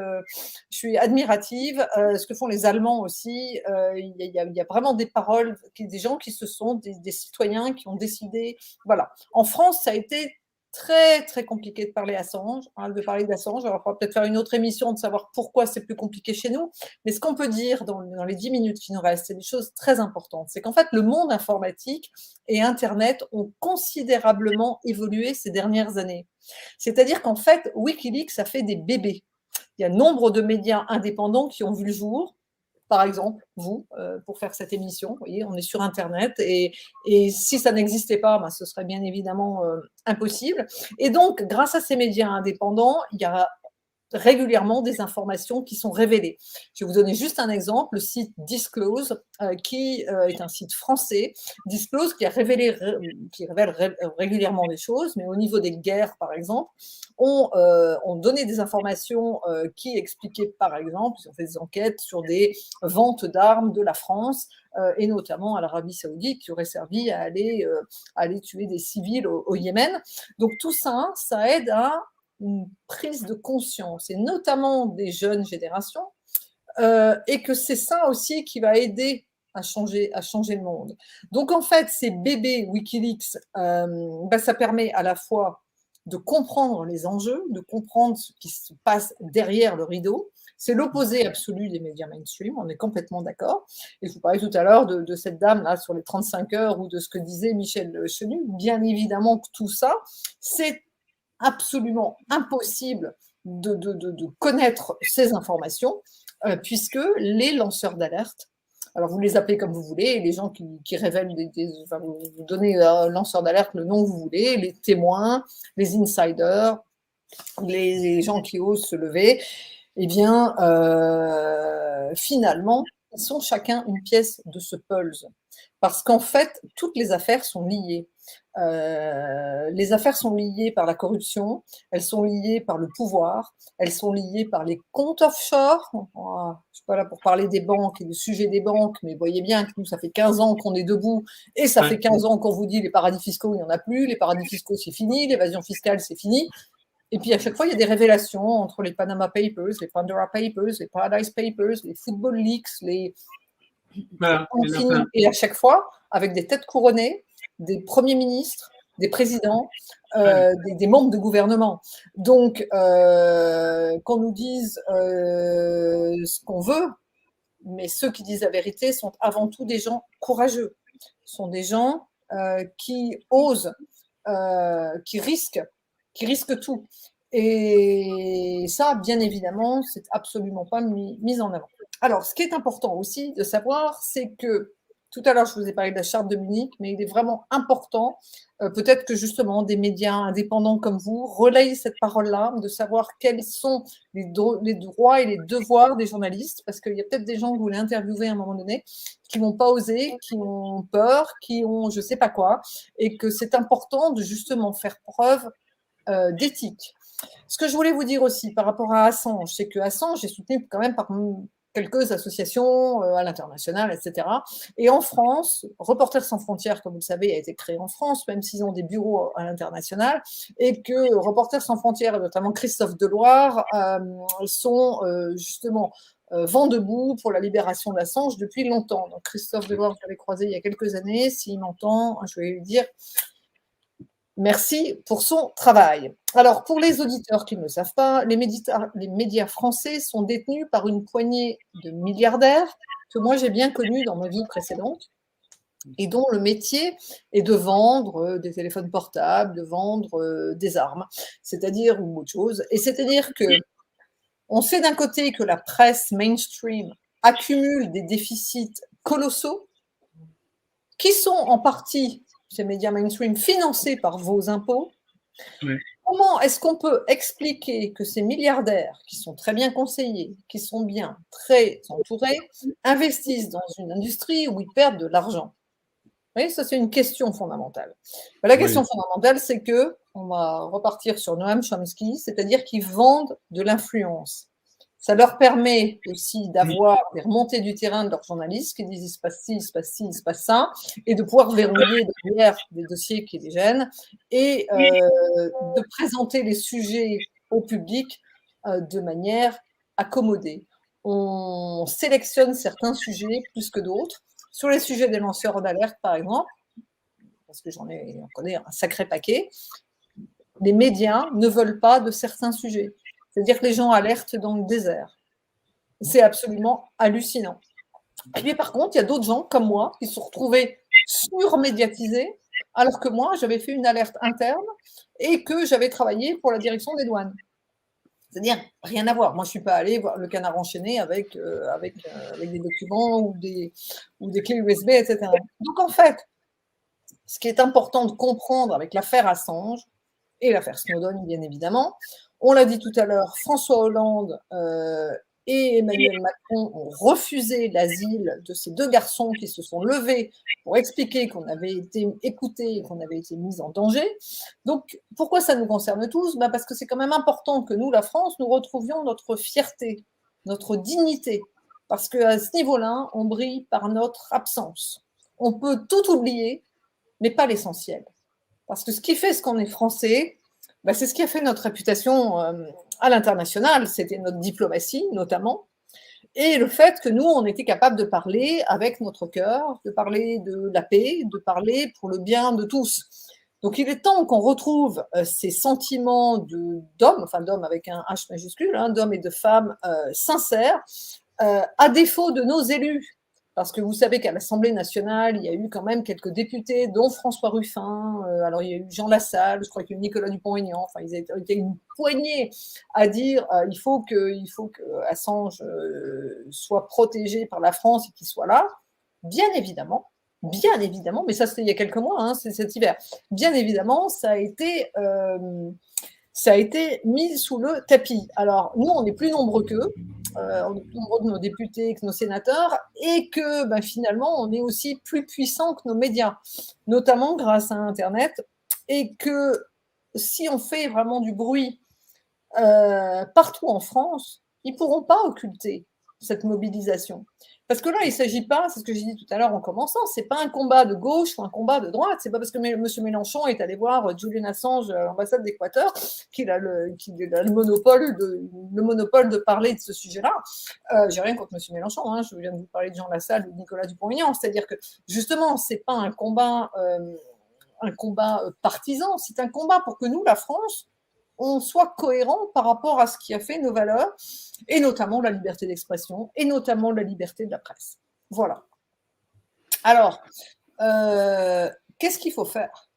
admirative. Ce que font les Allemands aussi, il y a vraiment des paroles, des gens qui se sont, des citoyens qui ont décidé. Voilà. En France, ça a été très, très compliqué de parler d'Assange. Alors, on va peut-être faire une autre émission de savoir pourquoi c'est plus compliqué chez nous. Mais ce qu'on peut dire dans les 10 minutes qui nous restent, c'est des choses très importantes. C'est qu'en fait, le monde informatique et Internet ont considérablement évolué ces dernières années. C'est-à-dire qu'en fait, Wikileaks a fait des bébés. Il y a nombre de médias indépendants qui ont vu le jour. Par exemple, vous, pour faire cette émission. Vous voyez, on est sur Internet et si ça n'existait pas, ben, ce serait bien évidemment impossible. Et donc, grâce à ces médias indépendants, il y a régulièrement des informations qui sont révélées. Je vais vous donner juste un exemple, le site Disclose, qui est un site français, Disclose qui révèle régulièrement des choses, mais au niveau des guerres, par exemple, ont donné des informations qui expliquaient, par exemple, ils ont fait des enquêtes sur des ventes d'armes de la France, et notamment à l'Arabie Saoudite, qui aurait servi à aller tuer des civils au Yémen. Donc tout ça, ça aide à une prise de conscience, et notamment des jeunes générations, et que c'est ça aussi qui va aider à changer le monde. Donc en fait, ces bébés Wikileaks, ça permet à la fois de comprendre les enjeux, de comprendre ce qui se passe derrière le rideau. C'est l'opposé absolu des médias mainstream, on est complètement d'accord. Et je vous parlais tout à l'heure de cette dame-là sur les 35 heures, ou de ce que disait Michel Chenu. Bien évidemment que tout ça, c'est absolument impossible de connaître ces informations, puisque les lanceurs d'alerte, alors vous les appelez comme vous voulez, les gens qui révèlent vous donnez lanceur d'alerte le nom que vous voulez, les témoins, les insiders, les gens qui osent se lever, eh bien, finalement, ils sont chacun une pièce de ce puzzle. Parce qu'en fait, toutes les affaires sont liées. Les affaires sont liées par la corruption, elles sont liées par le pouvoir, elles sont liées par les comptes offshore. Je ne suis pas là pour parler des banques et du sujet des banques, mais vous voyez bien que nous, ça fait 15 ans qu'on est debout, et ça fait 15 ans qu'on vous dit les paradis fiscaux, il n'y en a plus, les paradis fiscaux, c'est fini, l'évasion fiscale, c'est fini. Et puis à chaque fois, il y a des révélations entre les Panama Papers, les Pandora Papers, les Paradise Papers, les Football Leaks, Voilà, et à chaque fois, avec des têtes couronnées, des premiers ministres, des présidents, des membres de gouvernement. Donc, qu'on nous dise ce qu'on veut, mais ceux qui disent la vérité sont avant tout des gens courageux, sont des gens qui osent, qui risquent tout. Et ça, bien évidemment, c'est absolument pas mis en avant. Alors, ce qui est important aussi de savoir, c'est que tout à l'heure, je vous ai parlé de la charte de Munich, mais il est vraiment important, peut-être que justement des médias indépendants comme vous relayent cette parole-là, de savoir quels sont les droits et les devoirs des journalistes, parce qu'il y a peut-être des gens que vous voulez interviewer à un moment donné, qui n'ont pas osé, qui ont peur, qui ont je ne sais pas quoi, et que c'est important de justement faire preuve d'éthique. Ce que je voulais vous dire aussi par rapport à Assange, c'est que Assange est soutenu quand même par quelques associations à l'international, etc. Et en France, Reporters sans frontières, comme vous le savez, a été créé en France, même s'ils ont des bureaux à l'international, et que Reporters sans frontières, et notamment Christophe Deloire, sont justement vent debout pour la libération d'Assange depuis longtemps. Donc Christophe Deloire, je l'avais croisé il y a quelques années, s'il m'entend, je vais lui dire... Merci pour son travail. Alors, pour les auditeurs qui ne le savent pas, les médias français sont détenus par une poignée de milliardaires que moi j'ai bien connus dans ma vie précédente et dont le métier est de vendre des téléphones portables, de vendre des armes, c'est-à-dire ou autre chose. Et c'est-à-dire que on sait d'un côté que la presse mainstream accumule des déficits colossaux qui sont en partie, ces médias mainstream, financés par vos impôts. Oui. Comment est-ce qu'on peut expliquer que ces milliardaires, qui sont très bien conseillés, qui sont bien très entourés, investissent dans une industrie où ils perdent de l'argent? Vous voyez, ça c'est une question fondamentale. La question fondamentale, c'est que, on va repartir sur Noam Chomsky, c'est-à-dire qu'ils vendent de l'influence. Ça leur permet aussi d'avoir des remontées du terrain de leurs journalistes qui disent il se passe ci, il se passe ci, il se passe ça, et de pouvoir verrouiller derrière des dossiers qui les gênent et de présenter les sujets au public de manière accommodée. On sélectionne certains sujets plus que d'autres. Sur les sujets des lanceurs d'alerte, par exemple, parce que j'en connais un sacré paquet, les médias ne veulent pas de certains sujets. C'est-à-dire que les gens alertent dans le désert. C'est absolument hallucinant. Et puis par contre, il y a d'autres gens comme moi qui se sont retrouvés surmédiatisés, alors que moi, j'avais fait une alerte interne et que j'avais travaillé pour la direction des douanes. C'est-à-dire, rien à voir. Moi, je ne suis pas allée voir le canard enchaîné avec des documents ou des clés USB, etc. Donc en fait, ce qui est important de comprendre avec l'affaire Assange et l'affaire Snowden, bien évidemment, on l'a dit tout à l'heure, François Hollande et Emmanuel Macron ont refusé l'asile de ces deux garçons qui se sont levés pour expliquer qu'on avait été écoutés et qu'on avait été mis en danger. Donc, pourquoi ça nous concerne tous ? Parce que c'est quand même important que nous, la France, nous retrouvions notre fierté, notre dignité. Parce qu'à ce niveau-là, on brille par notre absence. On peut tout oublier, mais pas l'essentiel. Parce que ce qui fait ce qu'on est français, c'est ce qui a fait notre réputation à l'international, c'était notre diplomatie notamment, et le fait que nous, on était capable de parler avec notre cœur, de parler de la paix, de parler pour le bien de tous. Donc il est temps qu'on retrouve ces sentiments d'hommes, enfin d'hommes avec un H majuscule, d'hommes et de femmes sincères, à défaut de nos élus. Parce que vous savez qu'à l'Assemblée nationale, il y a eu quand même quelques députés, dont François Ruffin, alors il y a eu Jean Lassalle, je crois qu'il y a eu Nicolas Dupont-Aignan, enfin ils étaient une poignée à dire il faut que Assange soit protégé par la France et qu'il soit là. Bien évidemment, mais ça c'était il y a quelques mois, c'est cet hiver. Bien évidemment, ça a été mis sous le tapis. Alors, nous, on est plus nombreux qu'eux, on est plus nombreux que nos députés, que nos sénateurs, et que finalement, on est aussi plus puissants que nos médias, notamment grâce à Internet, et que si on fait vraiment du bruit partout en France, ils ne pourront pas occulter cette mobilisation. Parce que là, il ne s'agit pas, c'est ce que j'ai dit tout à l'heure en commençant, ce n'est pas un combat de gauche ou un combat de droite, ce n'est pas parce que M. Mélenchon est allé voir Julian Assange à l'ambassade d'Équateur qu'il a le monopole de parler de ce sujet-là. J'ai rien contre M. Mélenchon, je viens de vous parler de Jean Lassalle ou de Nicolas Dupont-Aignan, c'est-à-dire que justement, ce n'est pas un combat partisan, c'est un combat pour que nous, la France, on soit cohérent par rapport à ce qui a fait nos valeurs, et notamment la liberté d'expression, et notamment la liberté de la presse. Voilà. Alors, qu'est-ce qu'il faut faire ?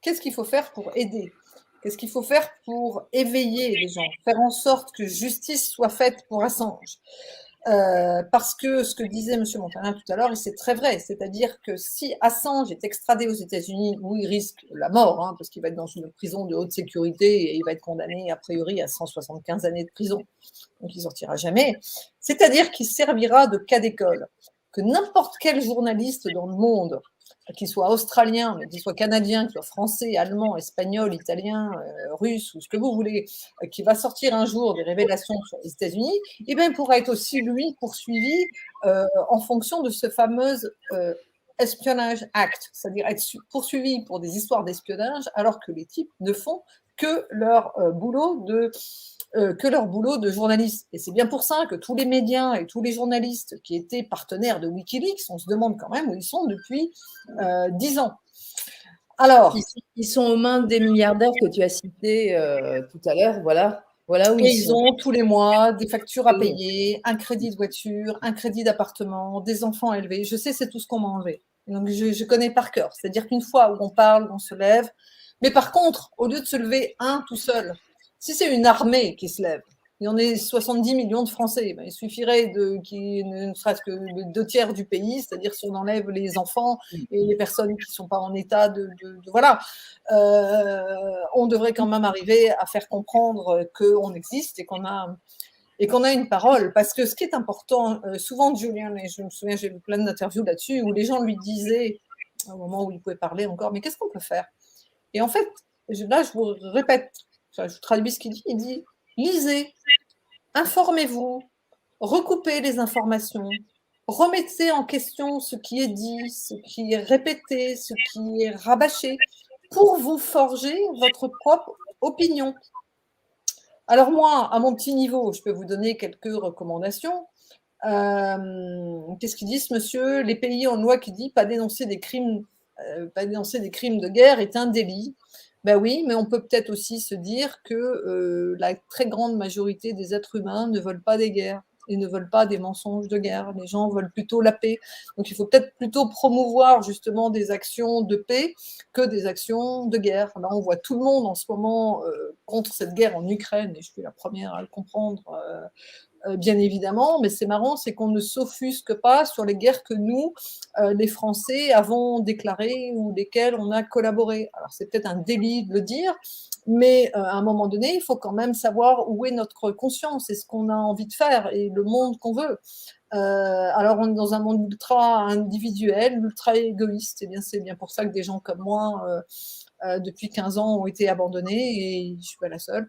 Qu'est-ce qu'il faut faire pour aider ? Qu'est-ce qu'il faut faire pour éveiller les gens ? Faire en sorte que justice soit faite pour Assange. Parce que ce que disait M. Montanin tout à l'heure, et c'est très vrai, c'est-à-dire que si Assange est extradé aux États-Unis, où il risque la mort, parce qu'il va être dans une prison de haute sécurité et il va être condamné a priori à 175 années de prison, donc il ne sortira jamais, c'est-à-dire qu'il servira de cas d'école, que n'importe quel journaliste dans le monde, qu'il soit australien, mais qu'il soit canadien, qu'il soit français, allemand, espagnol, italien, russe, ou ce que vous voulez, qui va sortir un jour des révélations sur les États-Unis, il pourra être aussi, lui, poursuivi en fonction de ce fameux Espionage Act, c'est-à-dire être poursuivi pour des histoires d'espionnage, alors que les types ne font que leur boulot de journaliste. Et c'est bien pour ça que tous les médias et tous les journalistes qui étaient partenaires de Wikileaks, on se demande quand même où ils sont depuis 10 ans. Alors, ils sont aux mains des milliardaires que tu as cités tout à l'heure. Voilà où et ils ils sont. ont tous les mois des factures à Oui. payer, un crédit de voiture, un crédit d'appartement, des enfants à élever. Je sais, c'est tout ce qu'on m'a enlevé. Donc, je connais par cœur. C'est-à-dire qu'une fois où on parle, on se lève. Mais par contre, au lieu de se lever un tout seul, si c'est une armée qui se lève, il y en a 70 millions de Français, ben, il suffirait qu'il y ait ne serait-ce que le 2 tiers du pays, c'est-à-dire si on enlève les enfants et les personnes qui ne sont pas en état voilà, on devrait quand même arriver à faire comprendre qu'on existe et qu'on a une parole. Parce que ce qui est important, souvent Julian, et je me souviens, j'ai vu plein d'interviews là-dessus, où les gens lui disaient, au moment où il pouvait parler encore, mais qu'est-ce qu'on peut faire? Et en fait, là, je vous répète, je traduis ce qu'il dit, il dit, lisez, informez-vous, recoupez les informations, remettez en question ce qui est dit, ce qui est répété, ce qui est rabâché, pour vous forger votre propre opinion. Alors moi, à mon petit niveau, je peux vous donner quelques recommandations. Qu'est-ce qu'ils disent, monsieur? Les pays ont une loi qui dit pas dénoncer des crimes de guerre est un délit. Ben oui, mais on peut peut-être aussi se dire que la très grande majorité des êtres humains ne veulent pas des guerres et ne veulent pas des mensonges de guerre. Les gens veulent plutôt la paix. Donc il faut peut-être plutôt promouvoir justement des actions de paix que des actions de guerre. Là, on voit tout le monde en ce moment contre cette guerre en Ukraine, et je suis la première à le comprendre. Bien évidemment, mais c'est marrant, c'est qu'on ne s'offusque pas sur les guerres que nous, les Français, avons déclarées ou lesquelles on a collaboré. Alors c'est peut-être un délit de le dire, mais à un moment donné, il faut quand même savoir où est notre conscience et ce qu'on a envie de faire et le monde qu'on veut. Alors on est dans un monde ultra individuel, ultra égoïste, et bien c'est bien pour ça que des gens comme moi, depuis 15 ans, ont été abandonnés, et je ne suis pas la seule,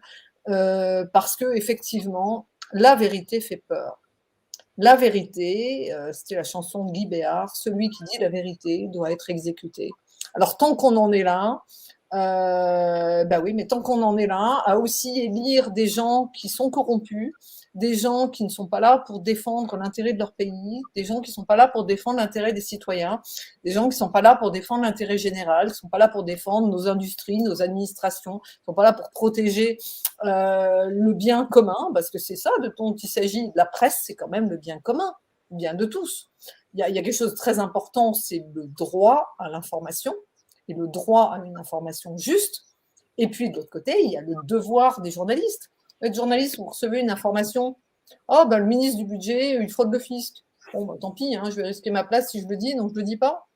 parce que effectivement, la vérité fait peur. La vérité, c'était la chanson de Guy Béard, celui qui dit la vérité doit être exécuté. Alors tant qu'on en est là, bah oui, mais tant qu'on en est là, à aussi élire des gens qui sont corrompus, des gens qui ne sont pas là pour défendre l'intérêt de leur pays, des gens qui ne sont pas là pour défendre l'intérêt des citoyens, des gens qui ne sont pas là pour défendre l'intérêt général, qui ne sont pas là pour défendre nos industries, nos administrations, qui ne sont pas là pour protéger le bien commun, parce que c'est ça dont il s'agit. La presse, c'est quand même le bien commun, le bien de tous. Il y a quelque chose de très important, c'est le droit à l'information et le droit à une information juste. Et puis, de l'autre côté, il y a le devoir des journalistes. Être journaliste, vous recevez une information, oh, ben, le ministre du budget, il fraude le fisc. Bon, ben, tant pis, hein, je vais risquer ma place si je le dis, donc je ne le dis pas.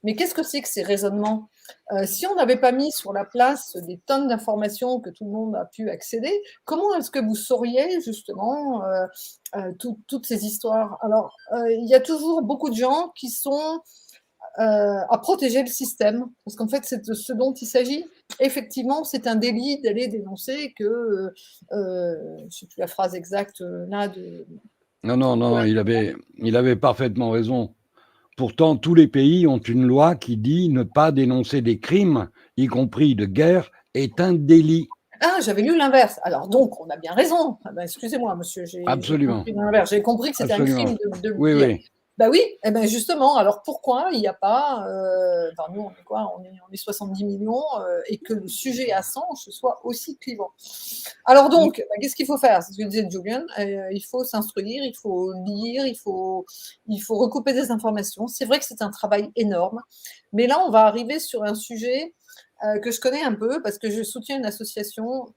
Mais qu'est-ce que c'est que ces raisonnements? Si on n'avait pas mis sur la place des tonnes d'informations que tout le monde a pu accéder, comment est-ce que vous sauriez justement toutes ces histoires? Alors, il y a toujours beaucoup de gens qui sont à protéger le système, parce qu'en fait, c'est de ce dont il s'agit. Effectivement, c'est un délit d'aller dénoncer que, je ne sais plus la phrase exacte là de... Non, il avait parfaitement raison. Pourtant, tous les pays ont une loi qui dit ne pas dénoncer des crimes, y compris de guerre, est un délit. Ah, j'avais lu l'inverse. Alors donc, on a bien raison. Ah ben, excusez-moi, monsieur, j'ai compris l'inverse. J'ai compris que c'était un crime de le dire. Oui. Ben oui, eh ben justement, alors pourquoi il n'y a pas, enfin nous on est quoi, on est 70 millions et que le sujet Assange soit aussi clivant. Alors donc, ben, qu'est-ce qu'il faut faire? C'est ce que disait Julian, il faut s'instruire, il faut lire, il faut recouper des informations. C'est vrai que c'est un travail énorme, mais là on va arriver sur un sujet que je connais un peu parce que je soutiens une association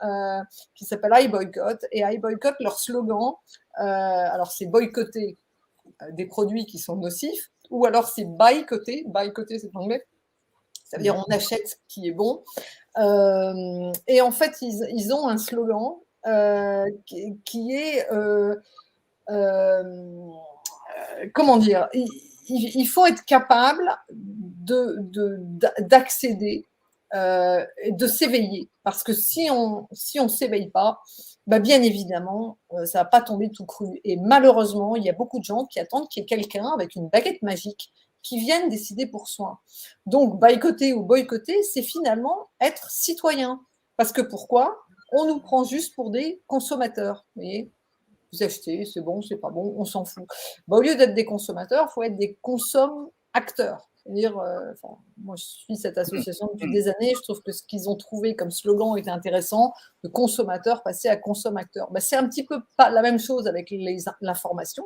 qui s'appelle iBoycott, et iBoycott, leur slogan, alors c'est boycotter des produits qui sont nocifs, ou alors c'est boycotter c'est l'anglais, ça veut dire on achète ce qui est bon. Et en fait, ils ont un slogan qui est, comment dire, il faut être capable d'accéder, de s'éveiller, parce que si on s'éveille pas, bah bien évidemment, ça va pas tomber tout cru. Et malheureusement, il y a beaucoup de gens qui attendent qu'il y ait quelqu'un avec une baguette magique qui vienne décider pour soi. Donc, boycotter ou boycotter, c'est finalement être citoyen. Parce que pourquoi? On nous prend juste pour des consommateurs. Vous voyez, vous achetez, c'est bon, c'est pas bon, on s'en fout. Bah, au lieu d'être des consommateurs, il faut être des consomme-acteurs. C'est-à-dire, moi, je suis cette association depuis des années. Je trouve que ce qu'ils ont trouvé comme slogan était intéressant, de consommateur passer à consommateur. Ben, c'est un petit peu pas la même chose avec l'information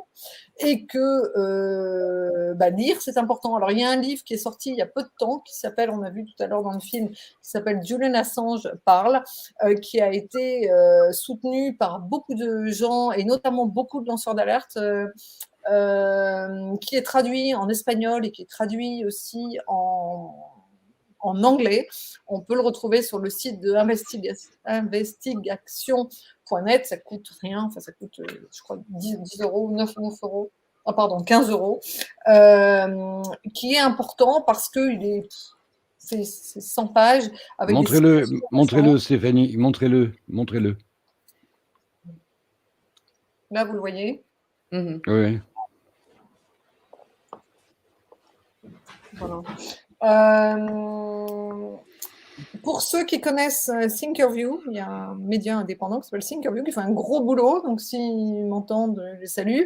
et que lire, c'est important. Alors, il y a un livre qui est sorti il y a peu de temps qui s'appelle, on a vu tout à l'heure dans le film, qui s'appelle Julian Assange parle, qui a été soutenu par beaucoup de gens et notamment beaucoup de lanceurs d'alerte. Qui est traduit en espagnol et qui est traduit aussi en anglais. On peut le retrouver sur le site de investigation.net. Ça coûte rien, enfin ça coûte, je crois, 10 euros, 9 euros. Oh, pardon, 15 euros, qui est important parce que c'est 100 pages. Montrez-le, Stéphanie, montrez-le. Là, vous le voyez. Oui. Voilà. Pour ceux qui connaissent Thinkerview, il y a un média indépendant qui s'appelle Thinkerview qui fait un gros boulot, donc s'ils m'entendent, je les salue.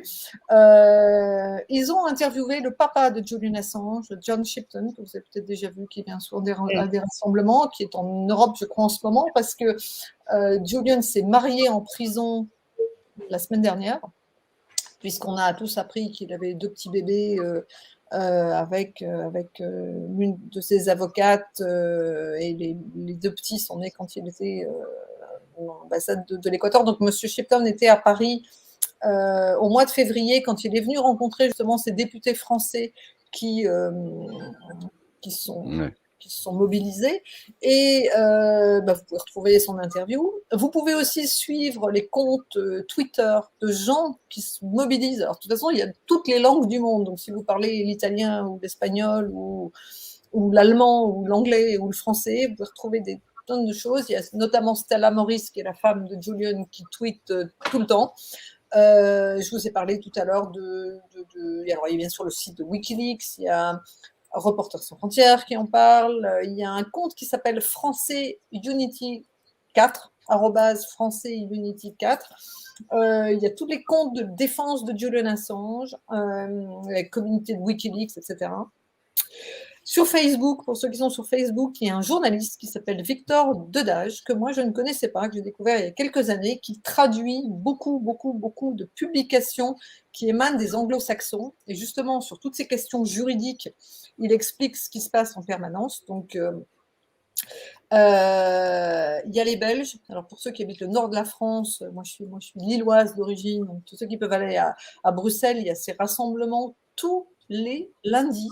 Ils ont interviewé le papa de Julian Assange, John Shipton, que vous avez peut-être déjà vu, qui vient souvent à des rassemblements, qui est en Europe, je crois, en ce moment, parce que Julian s'est marié en prison la semaine dernière, puisqu'on a tous appris qu'il avait 2 petits bébés avec l'une de ses avocates et les 2 petits sont nés quand il était à l'ambassade de l'Équateur. Donc, M. Shipton était à Paris au mois de février quand il est venu rencontrer justement ces députés français qui se sont mobilisés. Et vous pouvez retrouver son interview. Vous pouvez aussi suivre les comptes Twitter de gens qui se mobilisent. Alors, de toute façon, il y a toutes les langues du monde. Donc, si vous parlez l'italien ou l'espagnol ou l'allemand ou l'anglais ou le français, vous pouvez retrouver des tonnes de choses. Il y a notamment Stella Morris, qui est la femme de Julian, qui tweet tout le temps. Je vous ai parlé tout à l'heure alors, il y a bien sûr le site de Wikileaks, il y a Reporters sans frontières qui en parle. Il y a un compte qui s'appelle Français Unity 4, Français Unity 4. Il y a tous les comptes de défense de Julian Assange, la communauté de Wikileaks, etc. Sur Facebook, pour ceux qui sont sur Facebook, il y a un journaliste qui s'appelle Victor Dedage, que moi je ne connaissais pas, que j'ai découvert il y a quelques années, qui traduit beaucoup de publications qui émanent des anglo-saxons. Et justement, sur toutes ces questions juridiques, il explique ce qui se passe en permanence. Donc, il y a les Belges. Alors, pour ceux qui habitent le nord de la France, moi je suis lilloise d'origine, donc tous ceux qui peuvent aller à Bruxelles, il y a ces rassemblements tous les lundis.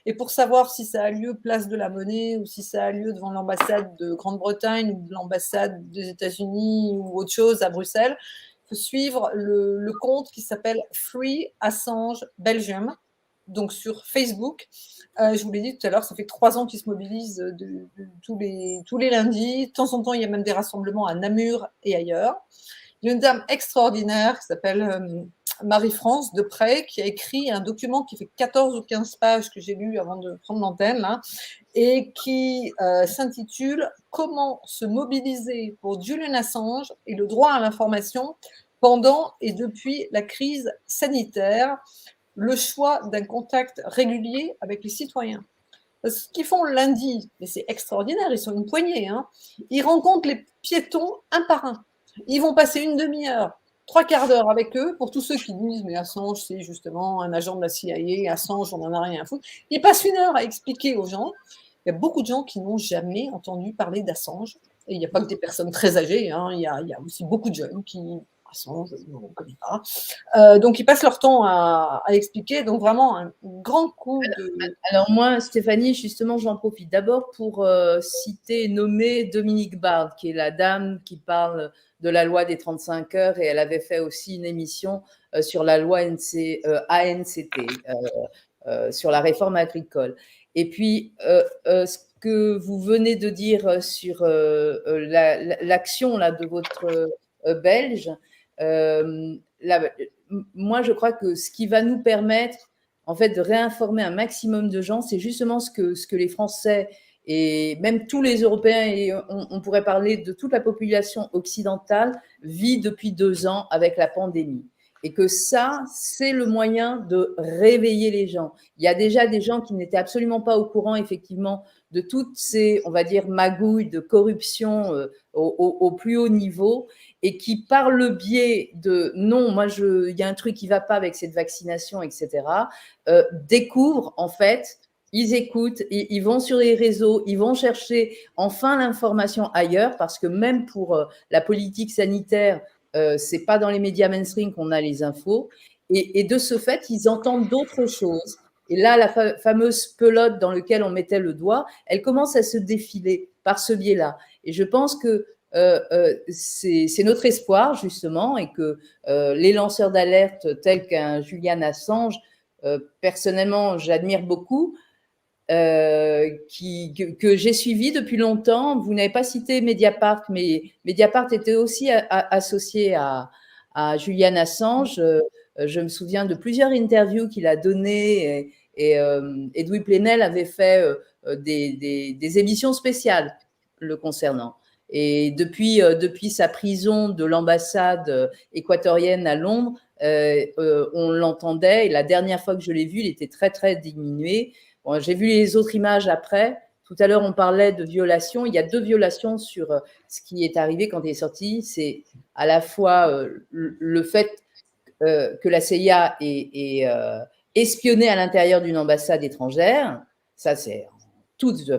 Et pour savoir si ça a lieu place de la Monnaie ou si ça a lieu devant l'ambassade de Grande-Bretagne ou l'ambassade des États-Unis ou autre chose à Bruxelles, il faut suivre le compte qui s'appelle Free Assange Belgium, donc sur Facebook. Je vous l'ai dit tout à l'heure, ça fait 3 ans qu'ils se mobilisent tous les lundis. De temps en temps, il y a même des rassemblements à Namur et ailleurs. Il y a une dame extraordinaire qui s'appelle Marie-France Deprez, qui a écrit un document qui fait 14 ou 15 pages que j'ai lu avant de prendre l'antenne, là, et qui s'intitule « Comment se mobiliser pour Julian Assange et le droit à l'information pendant et depuis la crise sanitaire, le choix d'un contact régulier avec les citoyens ». Ce qu'ils font lundi, mais c'est extraordinaire, ils sont une poignée, hein, ils rencontrent les piétons un par un. Ils vont passer une demi-heure, 3/4 d'heure avec eux, pour tous ceux qui disent « mais Assange, c'est justement un agent de la CIA, Assange, on n'en a rien à foutre ». Ils passent 1 heure à expliquer aux gens. Il y a beaucoup de gens qui n'ont jamais entendu parler d'Assange. Et il n'y a pas que des personnes très âgées, hein. Il y a aussi beaucoup de jeunes qui… Assange, on ne connaît pas. Donc, ils passent leur temps à expliquer. Donc, vraiment, un grand coup de… Alors moi, Stéphanie, justement, j'en profite d'abord pour nommer Dominique Bard, qui est la dame qui parle de la loi des 35 heures, et elle avait fait aussi une émission sur la loi ANCT, sur la réforme agricole. Et puis, ce que vous venez de dire sur l'action là, de votre Belge, moi, je crois que ce qui va nous permettre, en fait, de réinformer un maximum de gens, c'est justement ce que les Français et même tous les Européens, et on pourrait parler de toute la population occidentale, vit depuis 2 ans avec la pandémie. Et que ça, c'est le moyen de réveiller les gens. Il y a déjà des gens qui n'étaient absolument pas au courant, effectivement, de toutes ces, on va dire, magouilles de corruption au plus haut niveau, et qui, par le biais de non, moi, il y a un truc qui ne va pas avec cette vaccination, etc., découvrent, en fait, ils écoutent, ils vont sur les réseaux, ils vont chercher enfin l'information ailleurs, parce que même pour la politique sanitaire, c'est pas dans les médias mainstream qu'on a les infos. Et de ce fait, ils entendent d'autres choses. Et là, la fameuse pelote dans laquelle on mettait le doigt, elle commence à se défiler par ce biais-là. Et je pense que c'est notre espoir, justement, et que les lanceurs d'alerte tels qu'un Julian Assange, personnellement, j'admire beaucoup, que j'ai suivi depuis longtemps. Vous n'avez pas cité Mediapart, mais Mediapart était aussi associé à Julian Assange. Je me souviens de plusieurs interviews qu'il a données, et Edoui Plenel avait fait des émissions spéciales le concernant. Et depuis sa prison de l'ambassade équatorienne à Londres, on l'entendait, et la dernière fois que je l'ai vu, il était très, très diminué. Bon, j'ai vu les autres images après. Tout à l'heure, on parlait de violations. Il y a 2 violations sur ce qui est arrivé quand il est sorti. C'est à la fois le fait que la CIA ait espionné à l'intérieur d'une ambassade étrangère. Ça, c'est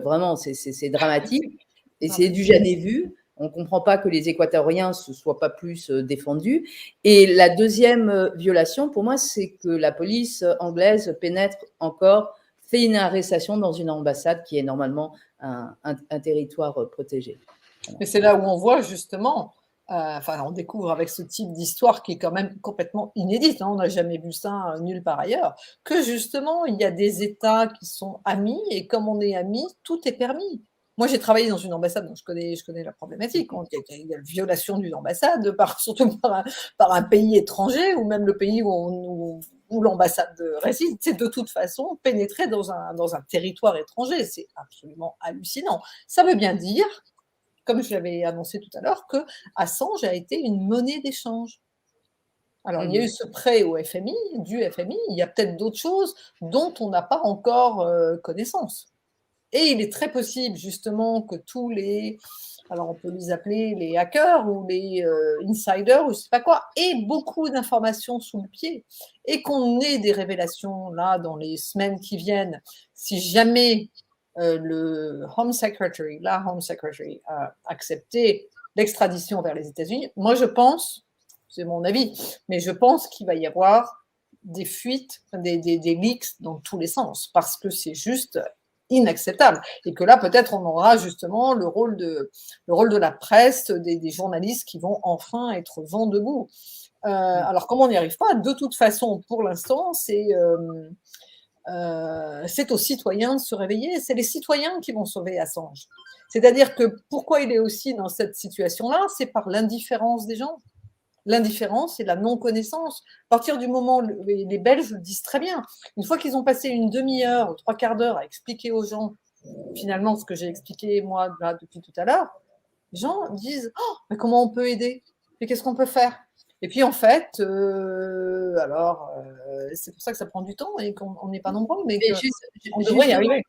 vraiment, c'est dramatique. Et c'est du jamais vu. On ne comprend pas que les Équatoriens ne se soient pas plus défendus. Et la deuxième violation, pour moi, c'est que la police anglaise pénètre encore, fait une arrestation dans une ambassade qui est normalement un territoire protégé. Voilà. Mais c'est là où on voit justement, on découvre avec ce type d'histoire qui est quand même complètement inédite, hein, on n'a jamais vu ça nulle part ailleurs, que justement il y a des États qui sont amis, et comme on est amis, tout est permis. Moi, j'ai travaillé dans une ambassade, donc je connais la problématique. Il y a la violation d'une ambassade, surtout par un pays étranger, ou même le pays où l'ambassade réside. C'est de toute façon pénétrer dans un territoire étranger. C'est absolument hallucinant. Ça veut bien dire, comme je l'avais annoncé tout à l'heure, que Assange a été une monnaie d'échange. Alors, il y a eu ce prêt au FMI, du FMI. Il y a peut-être d'autres choses dont on n'a pas encore connaissance. Et il est très possible, justement, que tous les, alors on peut les appeler les hackers ou les insiders ou je ne sais pas quoi, aient beaucoup d'informations sous le pied, et qu'on ait des révélations là dans les semaines qui viennent. Si jamais le Home Secretary, la Home Secretary a accepté l'extradition vers les États-Unis, moi je pense, c'est mon avis, mais je pense qu'il va y avoir des fuites, des leaks dans tous les sens, parce que c'est juste inacceptable, et que là peut-être on aura justement le rôle de la presse, des journalistes qui vont enfin être vent debout. Alors comme on n'y arrive pas, de toute façon pour l'instant c'est aux citoyens de se réveiller, c'est les citoyens qui vont sauver Assange. C'est-à-dire que pourquoi il est aussi dans cette situation-là, c'est par l'indifférence des gens. L'indifférence et la non-connaissance. À partir du moment, les Belges le disent très bien, une fois qu'ils ont passé une demi-heure ou 3/4 d'heure à expliquer aux gens, finalement, ce que j'ai expliqué moi là, depuis tout à l'heure, les gens disent « Oh, mais comment on peut aider ? Et qu'est-ce qu'on peut faire ?» Et puis en fait, c'est pour ça que ça prend du temps et qu'on n'est pas nombreux, mais on devrait y arriver.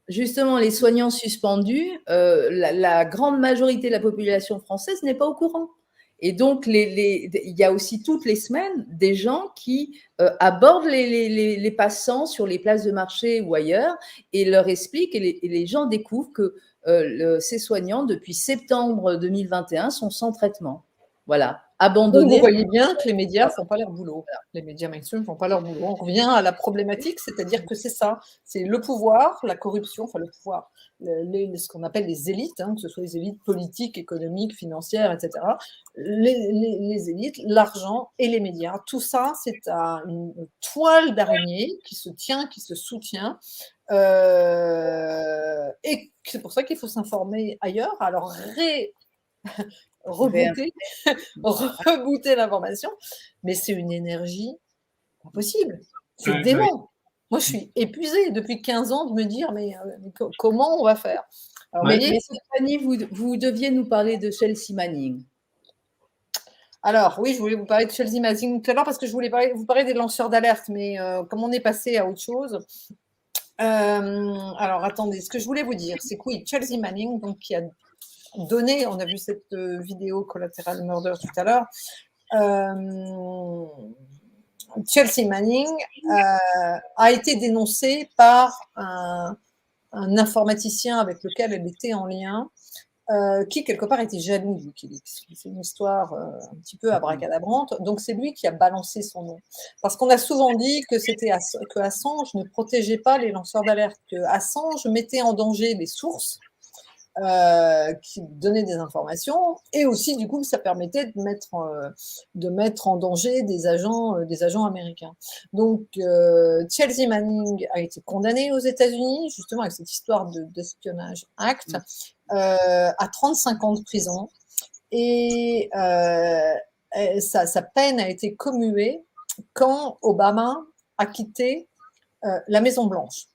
Justement, les soignants suspendus, la grande majorité de la population française n'est pas au courant. Et donc, il y a aussi toutes les semaines des gens qui abordent les passants sur les places de marché ou ailleurs et leur expliquent, et les gens découvrent que ces soignants, depuis septembre 2021, sont sans traitement. Voilà, abandonnés. Donc, vous voyez bien que les médias ne font pas leur boulot. Les médias mainstream ne font pas leur boulot. On revient à la problématique, c'est-à-dire que c'est ça. C'est le pouvoir, la corruption, enfin le pouvoir, ce qu'on appelle les élites, hein, que ce soit les élites politiques, économiques, financières, etc. Les élites, l'argent et les médias. Tout ça, c'est une toile d'araignée qui se tient, qui se soutient. Et c'est pour ça qu'il faut s'informer ailleurs. Alors, rebooter l'information, mais c'est une énergie pas possible. C'est dément. Moi, je suis épuisée depuis 15 ans de me dire, mais comment on va faire ? Alors, mais Stéphanie, vous deviez nous parler de Chelsea Manning. Alors, oui, je voulais vous parler de Chelsea Manning tout à l'heure parce que je voulais vous parler des lanceurs d'alerte, mais comme on est passé à autre chose. Alors, attendez, ce que je voulais vous dire, c'est que oui, Chelsea Manning, donc, qui a donné, on a vu cette vidéo Collateral Murder tout à l'heure, Chelsea Manning a été dénoncée par un informaticien avec lequel elle était en lien, qui quelque part était jaloux de Wikileaks. C'est une histoire un petit peu abracadabrante. Donc c'est lui qui a balancé son nom. Parce qu'on a souvent dit que que Assange ne protégeait pas les lanceurs d'alerte, que Assange mettait en danger les sources qui donnaient des informations, et aussi du coup ça permettait de mettre en danger des agents américains. Donc Chelsea Manning a été condamnée aux États-Unis justement avec cette histoire d'espionnage Act à 35 ans de prison, et sa peine a été commuée quand Obama a quitté la Maison Blanche.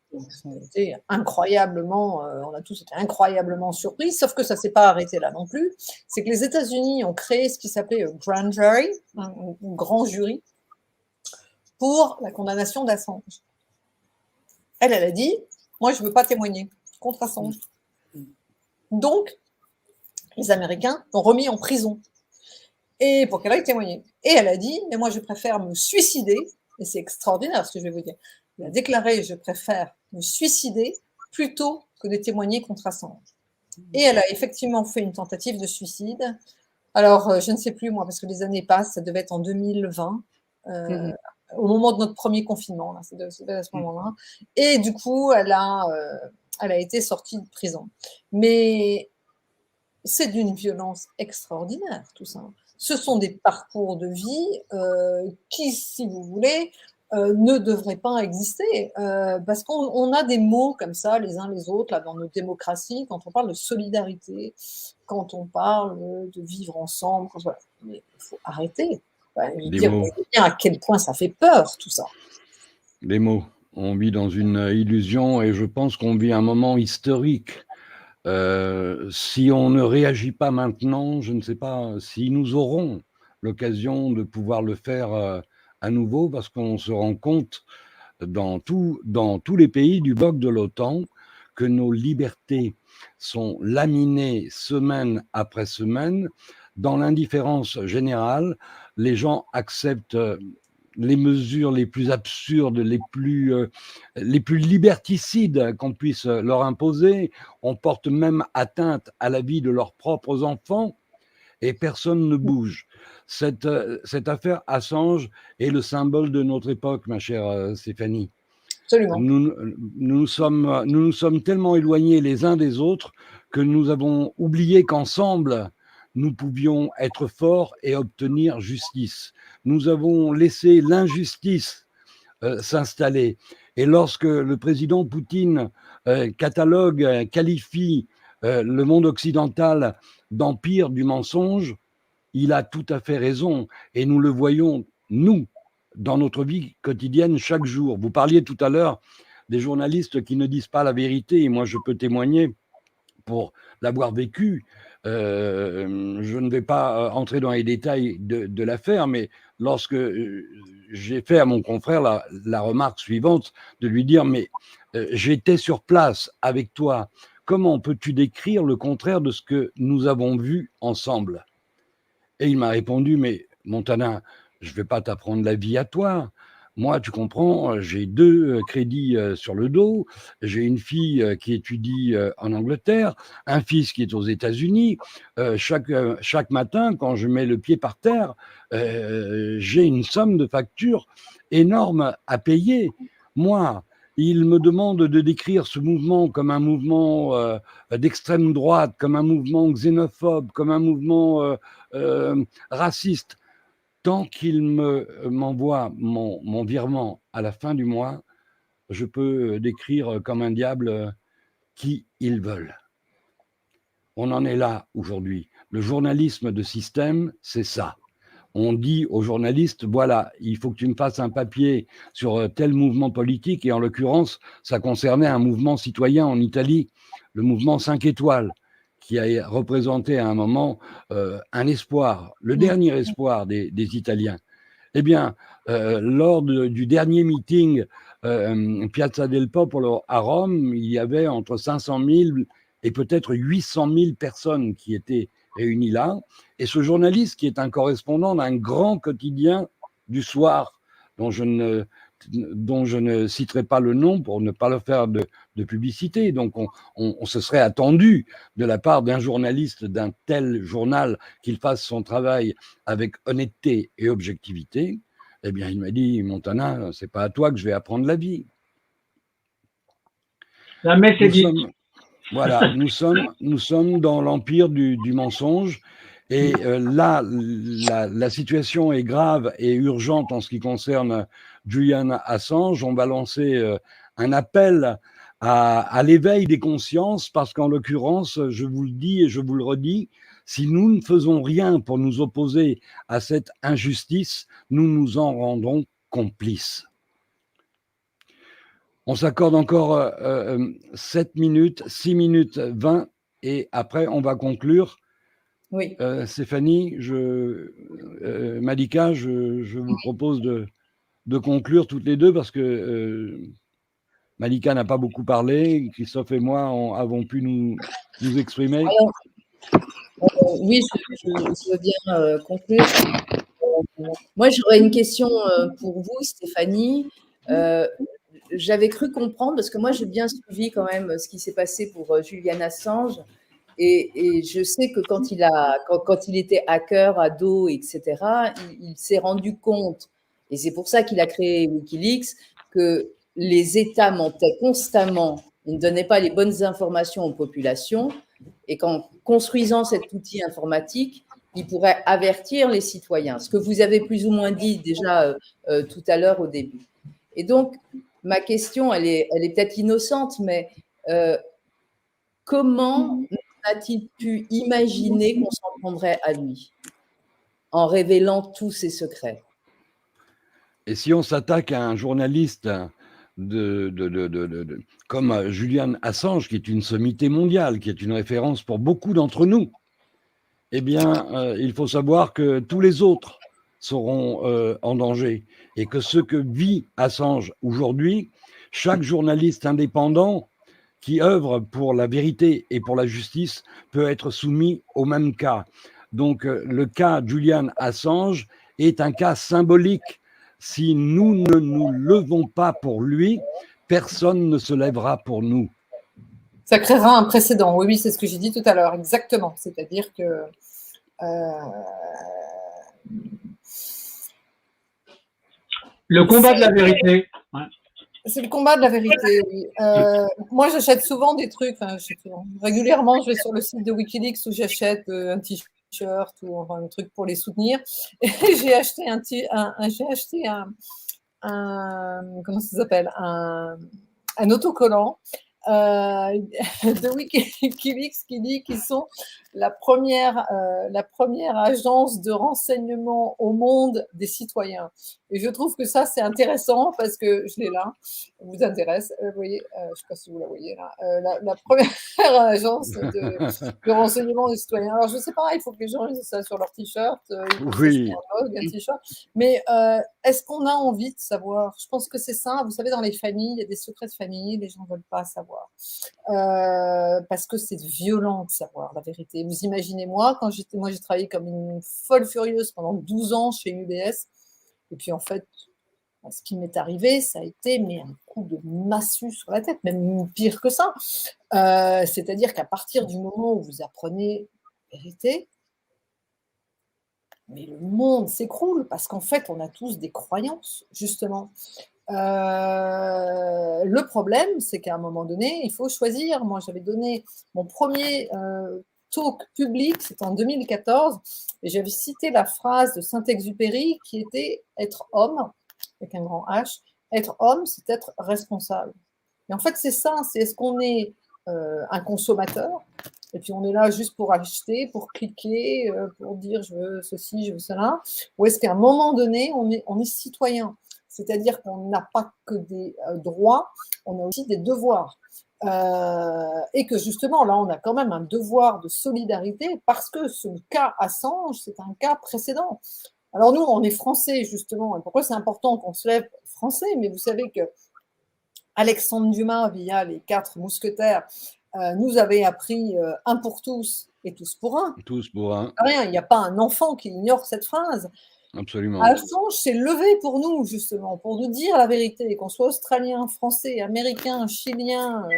C'était incroyablement, on a tous été incroyablement surpris, sauf que ça ne s'est pas arrêté là non plus. C'est que les États-Unis ont créé ce qui s'appelait grand jury, un grand jury, pour la condamnation d'Assange. Elle a dit, moi je ne veux pas témoigner contre Assange. Donc, les Américains l'ont remis en prison et pour qu'elle aille témoigner. Et elle a dit, mais moi je préfère me suicider, et c'est extraordinaire ce que je vais vous dire. Elle a déclaré, je préfère me suicider plutôt que de témoigner contre Assange. Et elle a effectivement fait une tentative de suicide. Alors, je ne sais plus, moi, parce que les années passent, ça devait être en 2020, au moment de notre premier confinement, là, ça devait être à ce moment-là. Et du coup, elle a été sortie de prison. Mais c'est d'une violence extraordinaire, tout ça. Ce sont des parcours de vie qui, si vous voulez, ne devraient pas exister, parce qu'on a des mots comme ça, les uns les autres, là, dans nos démocraties, quand on parle de solidarité, quand on parle de vivre ensemble, voilà. Mais il faut arrêter. Dire bien à quel point ça fait peur, tout ça. Des mots. On vit dans une illusion et je pense qu'on vit un moment historique. Si on ne réagit pas maintenant, je ne sais pas si nous aurons l'occasion de pouvoir le faire à nouveau, parce qu'on se rend compte dans tous les pays du bloc de l'OTAN que nos libertés sont laminées semaine après semaine. Dans l'indifférence générale, les gens acceptent les mesures les plus absurdes, les plus liberticides qu'on puisse leur imposer. On porte même atteinte à la vie de leurs propres enfants et personne ne bouge. Cette affaire Assange est le symbole de notre époque, ma chère Stéphanie. Absolument. Nous nous sommes tellement éloignés les uns des autres que nous avons oublié qu'ensemble, nous pouvions être forts et obtenir justice. Nous avons laissé l'injustice s'installer. Et lorsque le président Poutine qualifie le monde occidental d'empire du mensonge, il a tout à fait raison. Et nous le voyons, nous, dans notre vie quotidienne, chaque jour. Vous parliez tout à l'heure des journalistes qui ne disent pas la vérité, et moi je peux témoigner pour l'avoir vécu. Je ne vais pas entrer dans les détails de l'affaire, mais lorsque j'ai fait à mon confrère la remarque suivante, de lui dire, mais j'étais sur place avec toi, comment peux-tu décrire le contraire de ce que nous avons vu ensemble? Et il m'a répondu, mais Montana, je ne vais pas t'apprendre la vie à toi. Moi, tu comprends, j'ai 2 crédits sur le dos, j'ai une fille qui étudie en Angleterre, un fils qui est aux États-Unis. Chaque matin, quand je mets le pied par terre, j'ai une somme de factures énorme à payer. Moi, il me demande de décrire ce mouvement comme un mouvement d'extrême droite, comme un mouvement xénophobe, comme un mouvement raciste. Tant qu'il m'envoie mon virement à la fin du mois, je peux décrire comme un diable qui ils veulent. On en est là aujourd'hui. Le journalisme de système, c'est ça. On dit aux journalistes, voilà, il faut que tu me fasses un papier sur tel mouvement politique, et en l'occurrence, ça concernait un mouvement citoyen en Italie, le mouvement 5 étoiles, qui a représenté à un moment un espoir, le dernier espoir des Italiens. Eh bien, lors du dernier meeting Piazza del Popolo à Rome, il y avait entre 500 000 et peut-être 800 000 personnes qui étaient réunies là. Et ce journaliste, qui est un correspondant d'un grand quotidien du soir, dont je ne citerai pas le nom pour ne pas leur faire de publicité. Donc, on se serait attendu de la part d'un journaliste d'un tel journal qu'il fasse son travail avec honnêteté et objectivité. Eh bien, il m'a dit, Montana, c'est pas à toi que je vais apprendre la vie. La messe est dite. Voilà, nous sommes dans l'empire du mensonge. Et là, la situation est grave et urgente en ce qui concerne Julian Assange. On va lancer un appel à l'éveil des consciences, parce qu'en l'occurrence, je vous le dis et je vous le redis, si nous ne faisons rien pour nous opposer à cette injustice, nous nous en rendrons complices. On s'accorde encore 7 minutes, 6 minutes 20, et après on va conclure. Oui. Stéphanie, Malika, je vous propose de conclure toutes les deux, parce que Malika n'a pas beaucoup parlé, Christophe et moi avons pu nous exprimer. Alors, oui, je veux bien conclure. Moi, j'aurais une question pour vous, Stéphanie. J'avais cru comprendre, parce que moi, j'ai bien suivi quand même ce qui s'est passé pour Julian Assange. Et je sais que quand il était hacker, ado, etc., il s'est rendu compte, et c'est pour ça qu'il a créé Wikileaks, que les États mentaient constamment, ils ne donnaient pas les bonnes informations aux populations, et qu'en construisant cet outil informatique, il pourrait avertir les citoyens, ce que vous avez plus ou moins dit déjà tout à l'heure au début. Et donc, ma question, elle est peut-être innocente, mais comment a-t-il pu imaginer qu'on s'en prendrait à lui en révélant tous ses secrets? Et si on s'attaque à un journaliste comme Julian Assange, qui est une sommité mondiale, qui est une référence pour beaucoup d'entre nous, eh bien, il faut savoir que tous les autres seront en danger, et que ce que vit Assange aujourd'hui, chaque journaliste indépendant qui œuvre pour la vérité et pour la justice peut être soumis au même cas. Donc, le cas Julian Assange est un cas symbolique. Si nous ne nous levons pas pour lui, personne ne se lèvera pour nous. Ça créera un précédent. Oui, c'est ce que j'ai dit tout à l'heure, exactement. C'est-à-dire que le combat de la vérité. Ouais. C'est le combat de la vérité. Oui. Moi, j'achète souvent des trucs. Régulièrement, je vais sur le site de Wikileaks où j'achète un t-shirt ou un truc pour les soutenir. Et j'ai acheté comment ça s'appelle, un autocollant de Wikileaks qui dit qu'ils sont la première agence de renseignement au monde des citoyens. Et je trouve que ça, c'est intéressant parce que je l'ai là. Ça vous intéresse? Vous voyez, je ne sais pas si vous la voyez là. La première agence de renseignement des citoyens. Alors, je ne sais pas, il faut que les gens aient ça sur leur t-shirt. Oui. Un t-shirt. Mais est-ce qu'on a envie de savoir? Je pense que c'est ça. Vous savez, dans les familles, il y a des secrets de famille, les gens ne veulent pas savoir. Parce que c'est violent de savoir la vérité. Vous imaginez, moi, j'ai travaillé comme une folle furieuse pendant 12 ans chez UBS. Et puis, en fait, ce qui m'est arrivé, ça a été un coup de massue sur la tête, même pire que ça. C'est-à-dire qu'à partir du moment où vous apprenez la vérité, mais le monde s'écroule parce qu'en fait, on a tous des croyances, justement. Le problème, c'est qu'à un moment donné, il faut choisir. Moi, j'avais donné mon premier talk public, c'était en 2014, et j'avais cité la phrase de Saint-Exupéry qui était « être homme », avec un grand H, « être homme, c'est être responsable ». Et en fait, c'est ça, c'est est-ce qu'on est un consommateur, et puis on est là juste pour acheter, pour cliquer, pour dire « je veux ceci, je veux cela », ou est-ce qu'à un moment donné, on est citoyen, c'est-à-dire qu'on n'a pas que des droits, on a aussi des devoirs. Et que justement, là, on a quand même un devoir de solidarité parce que ce cas Assange, c'est un cas précédent. Alors nous, on est français, justement, et pourquoi c'est important qu'on se lève français, mais vous savez que Alexandre Dumas, via les 4 mousquetaires, nous avait appris un pour tous et tous pour un. Tous pour un. Rien, il n'y a pas un enfant qui ignore cette phrase. Absolument. Assange s'est levé pour nous, justement, pour nous dire la vérité, qu'on soit australien, français, américain, chilien,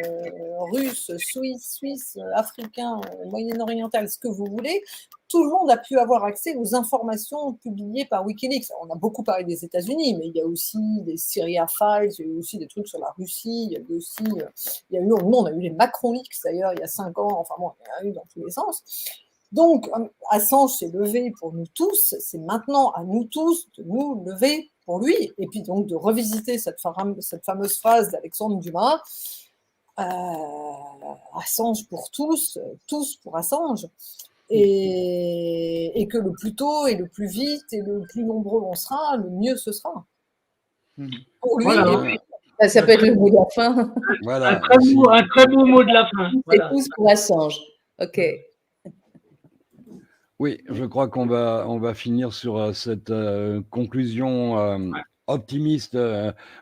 russe, suisse, africain, moyen-oriental, ce que vous voulez. Tout le monde a pu avoir accès aux informations publiées par Wikileaks. On a beaucoup parlé des États-Unis, mais il y a aussi des Syria Files, il y a eu aussi des trucs sur la Russie, il y a eu aussi, nous, on a eu les Macron Leaks d'ailleurs il y a 5 ans, enfin bon, il y en a eu dans tous les sens. Donc, Assange s'est levé pour nous tous, c'est maintenant à nous tous de nous lever pour lui, et puis donc de revisiter cette fameuse phrase d'Alexandre Dumas, Assange pour tous, tous pour Assange, et que le plus tôt et le plus vite et le plus nombreux on sera, le mieux ce sera. Pour lui, Voilà. Ça peut être le mot de la fin. Voilà. Un très beau mot de la fin. C'est tous pour Assange. OK. Oui, je crois qu'on va finir sur cette conclusion optimiste.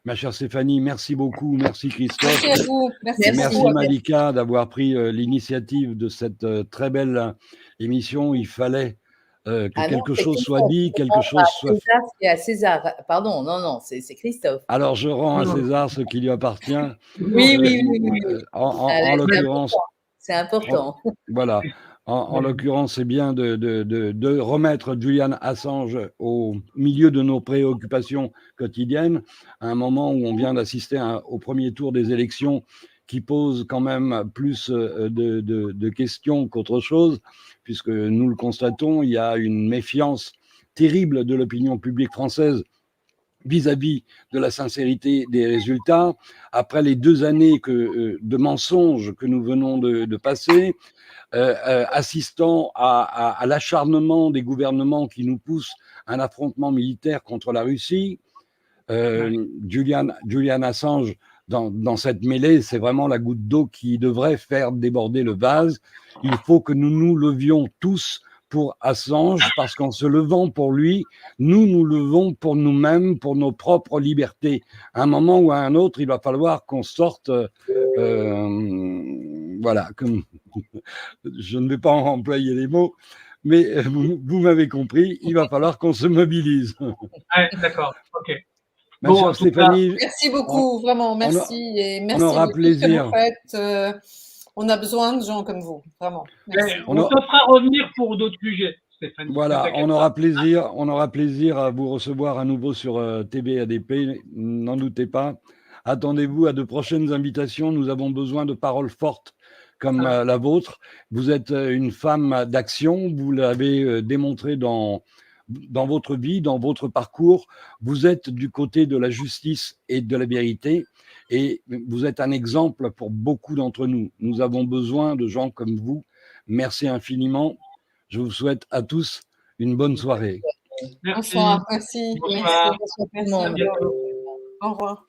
Ma chère Stéphanie, merci beaucoup. Merci Christophe. Merci à vous. Merci Malika d'avoir pris l'initiative de cette très belle émission. Il fallait que quelque chose soit dit, quelque chose soit fait. C'est à César. Pardon, non, c'est Christophe. Alors, je rends à César ce qui lui appartient. Oui. En l'occurrence. C'est important. Voilà. En l'occurrence, c'est bien de remettre Julian Assange au milieu de nos préoccupations quotidiennes, à un moment où on vient d'assister au premier tour des élections qui pose quand même plus de questions qu'autre chose, puisque nous le constatons, il y a une méfiance terrible de l'opinion publique française vis-à-vis de la sincérité des résultats. Après les 2 années de mensonges que nous venons de passer, assistant à l'acharnement des gouvernements qui nous poussent à un affrontement militaire contre la Russie, Julian Assange, dans cette mêlée, c'est vraiment la goutte d'eau qui devrait faire déborder le vase. Il faut que nous nous levions tous pour Assange, parce qu'en se levant pour lui, nous levons pour nous-mêmes, pour nos propres libertés. À un moment ou à un autre, il va falloir qu'on sorte, voilà, comme je ne vais pas employer les mots, mais vous m'avez compris, il va falloir qu'on se mobilise. Ouais, d'accord, ok. Ma chère Stéphanie, merci beaucoup, vraiment, merci. Et merci on aura beaucoup plaisir. On a besoin de gens comme vous, vraiment. On te fera revenir pour d'autres sujets, Stéphanie. Voilà, on aura plaisir à vous recevoir à nouveau sur TBADP, n'en doutez pas. Attendez-vous à de prochaines invitations, nous avons besoin de paroles fortes comme la vôtre. Vous êtes une femme d'action, vous l'avez démontré dans votre vie, dans votre parcours. Vous êtes du côté de la justice et de la vérité. Et vous êtes un exemple pour beaucoup d'entre nous. Nous avons besoin de gens comme vous. Merci infiniment. Je vous souhaite à tous une bonne soirée. Merci. Bonsoir, merci. Bonsoir. Merci. Au revoir.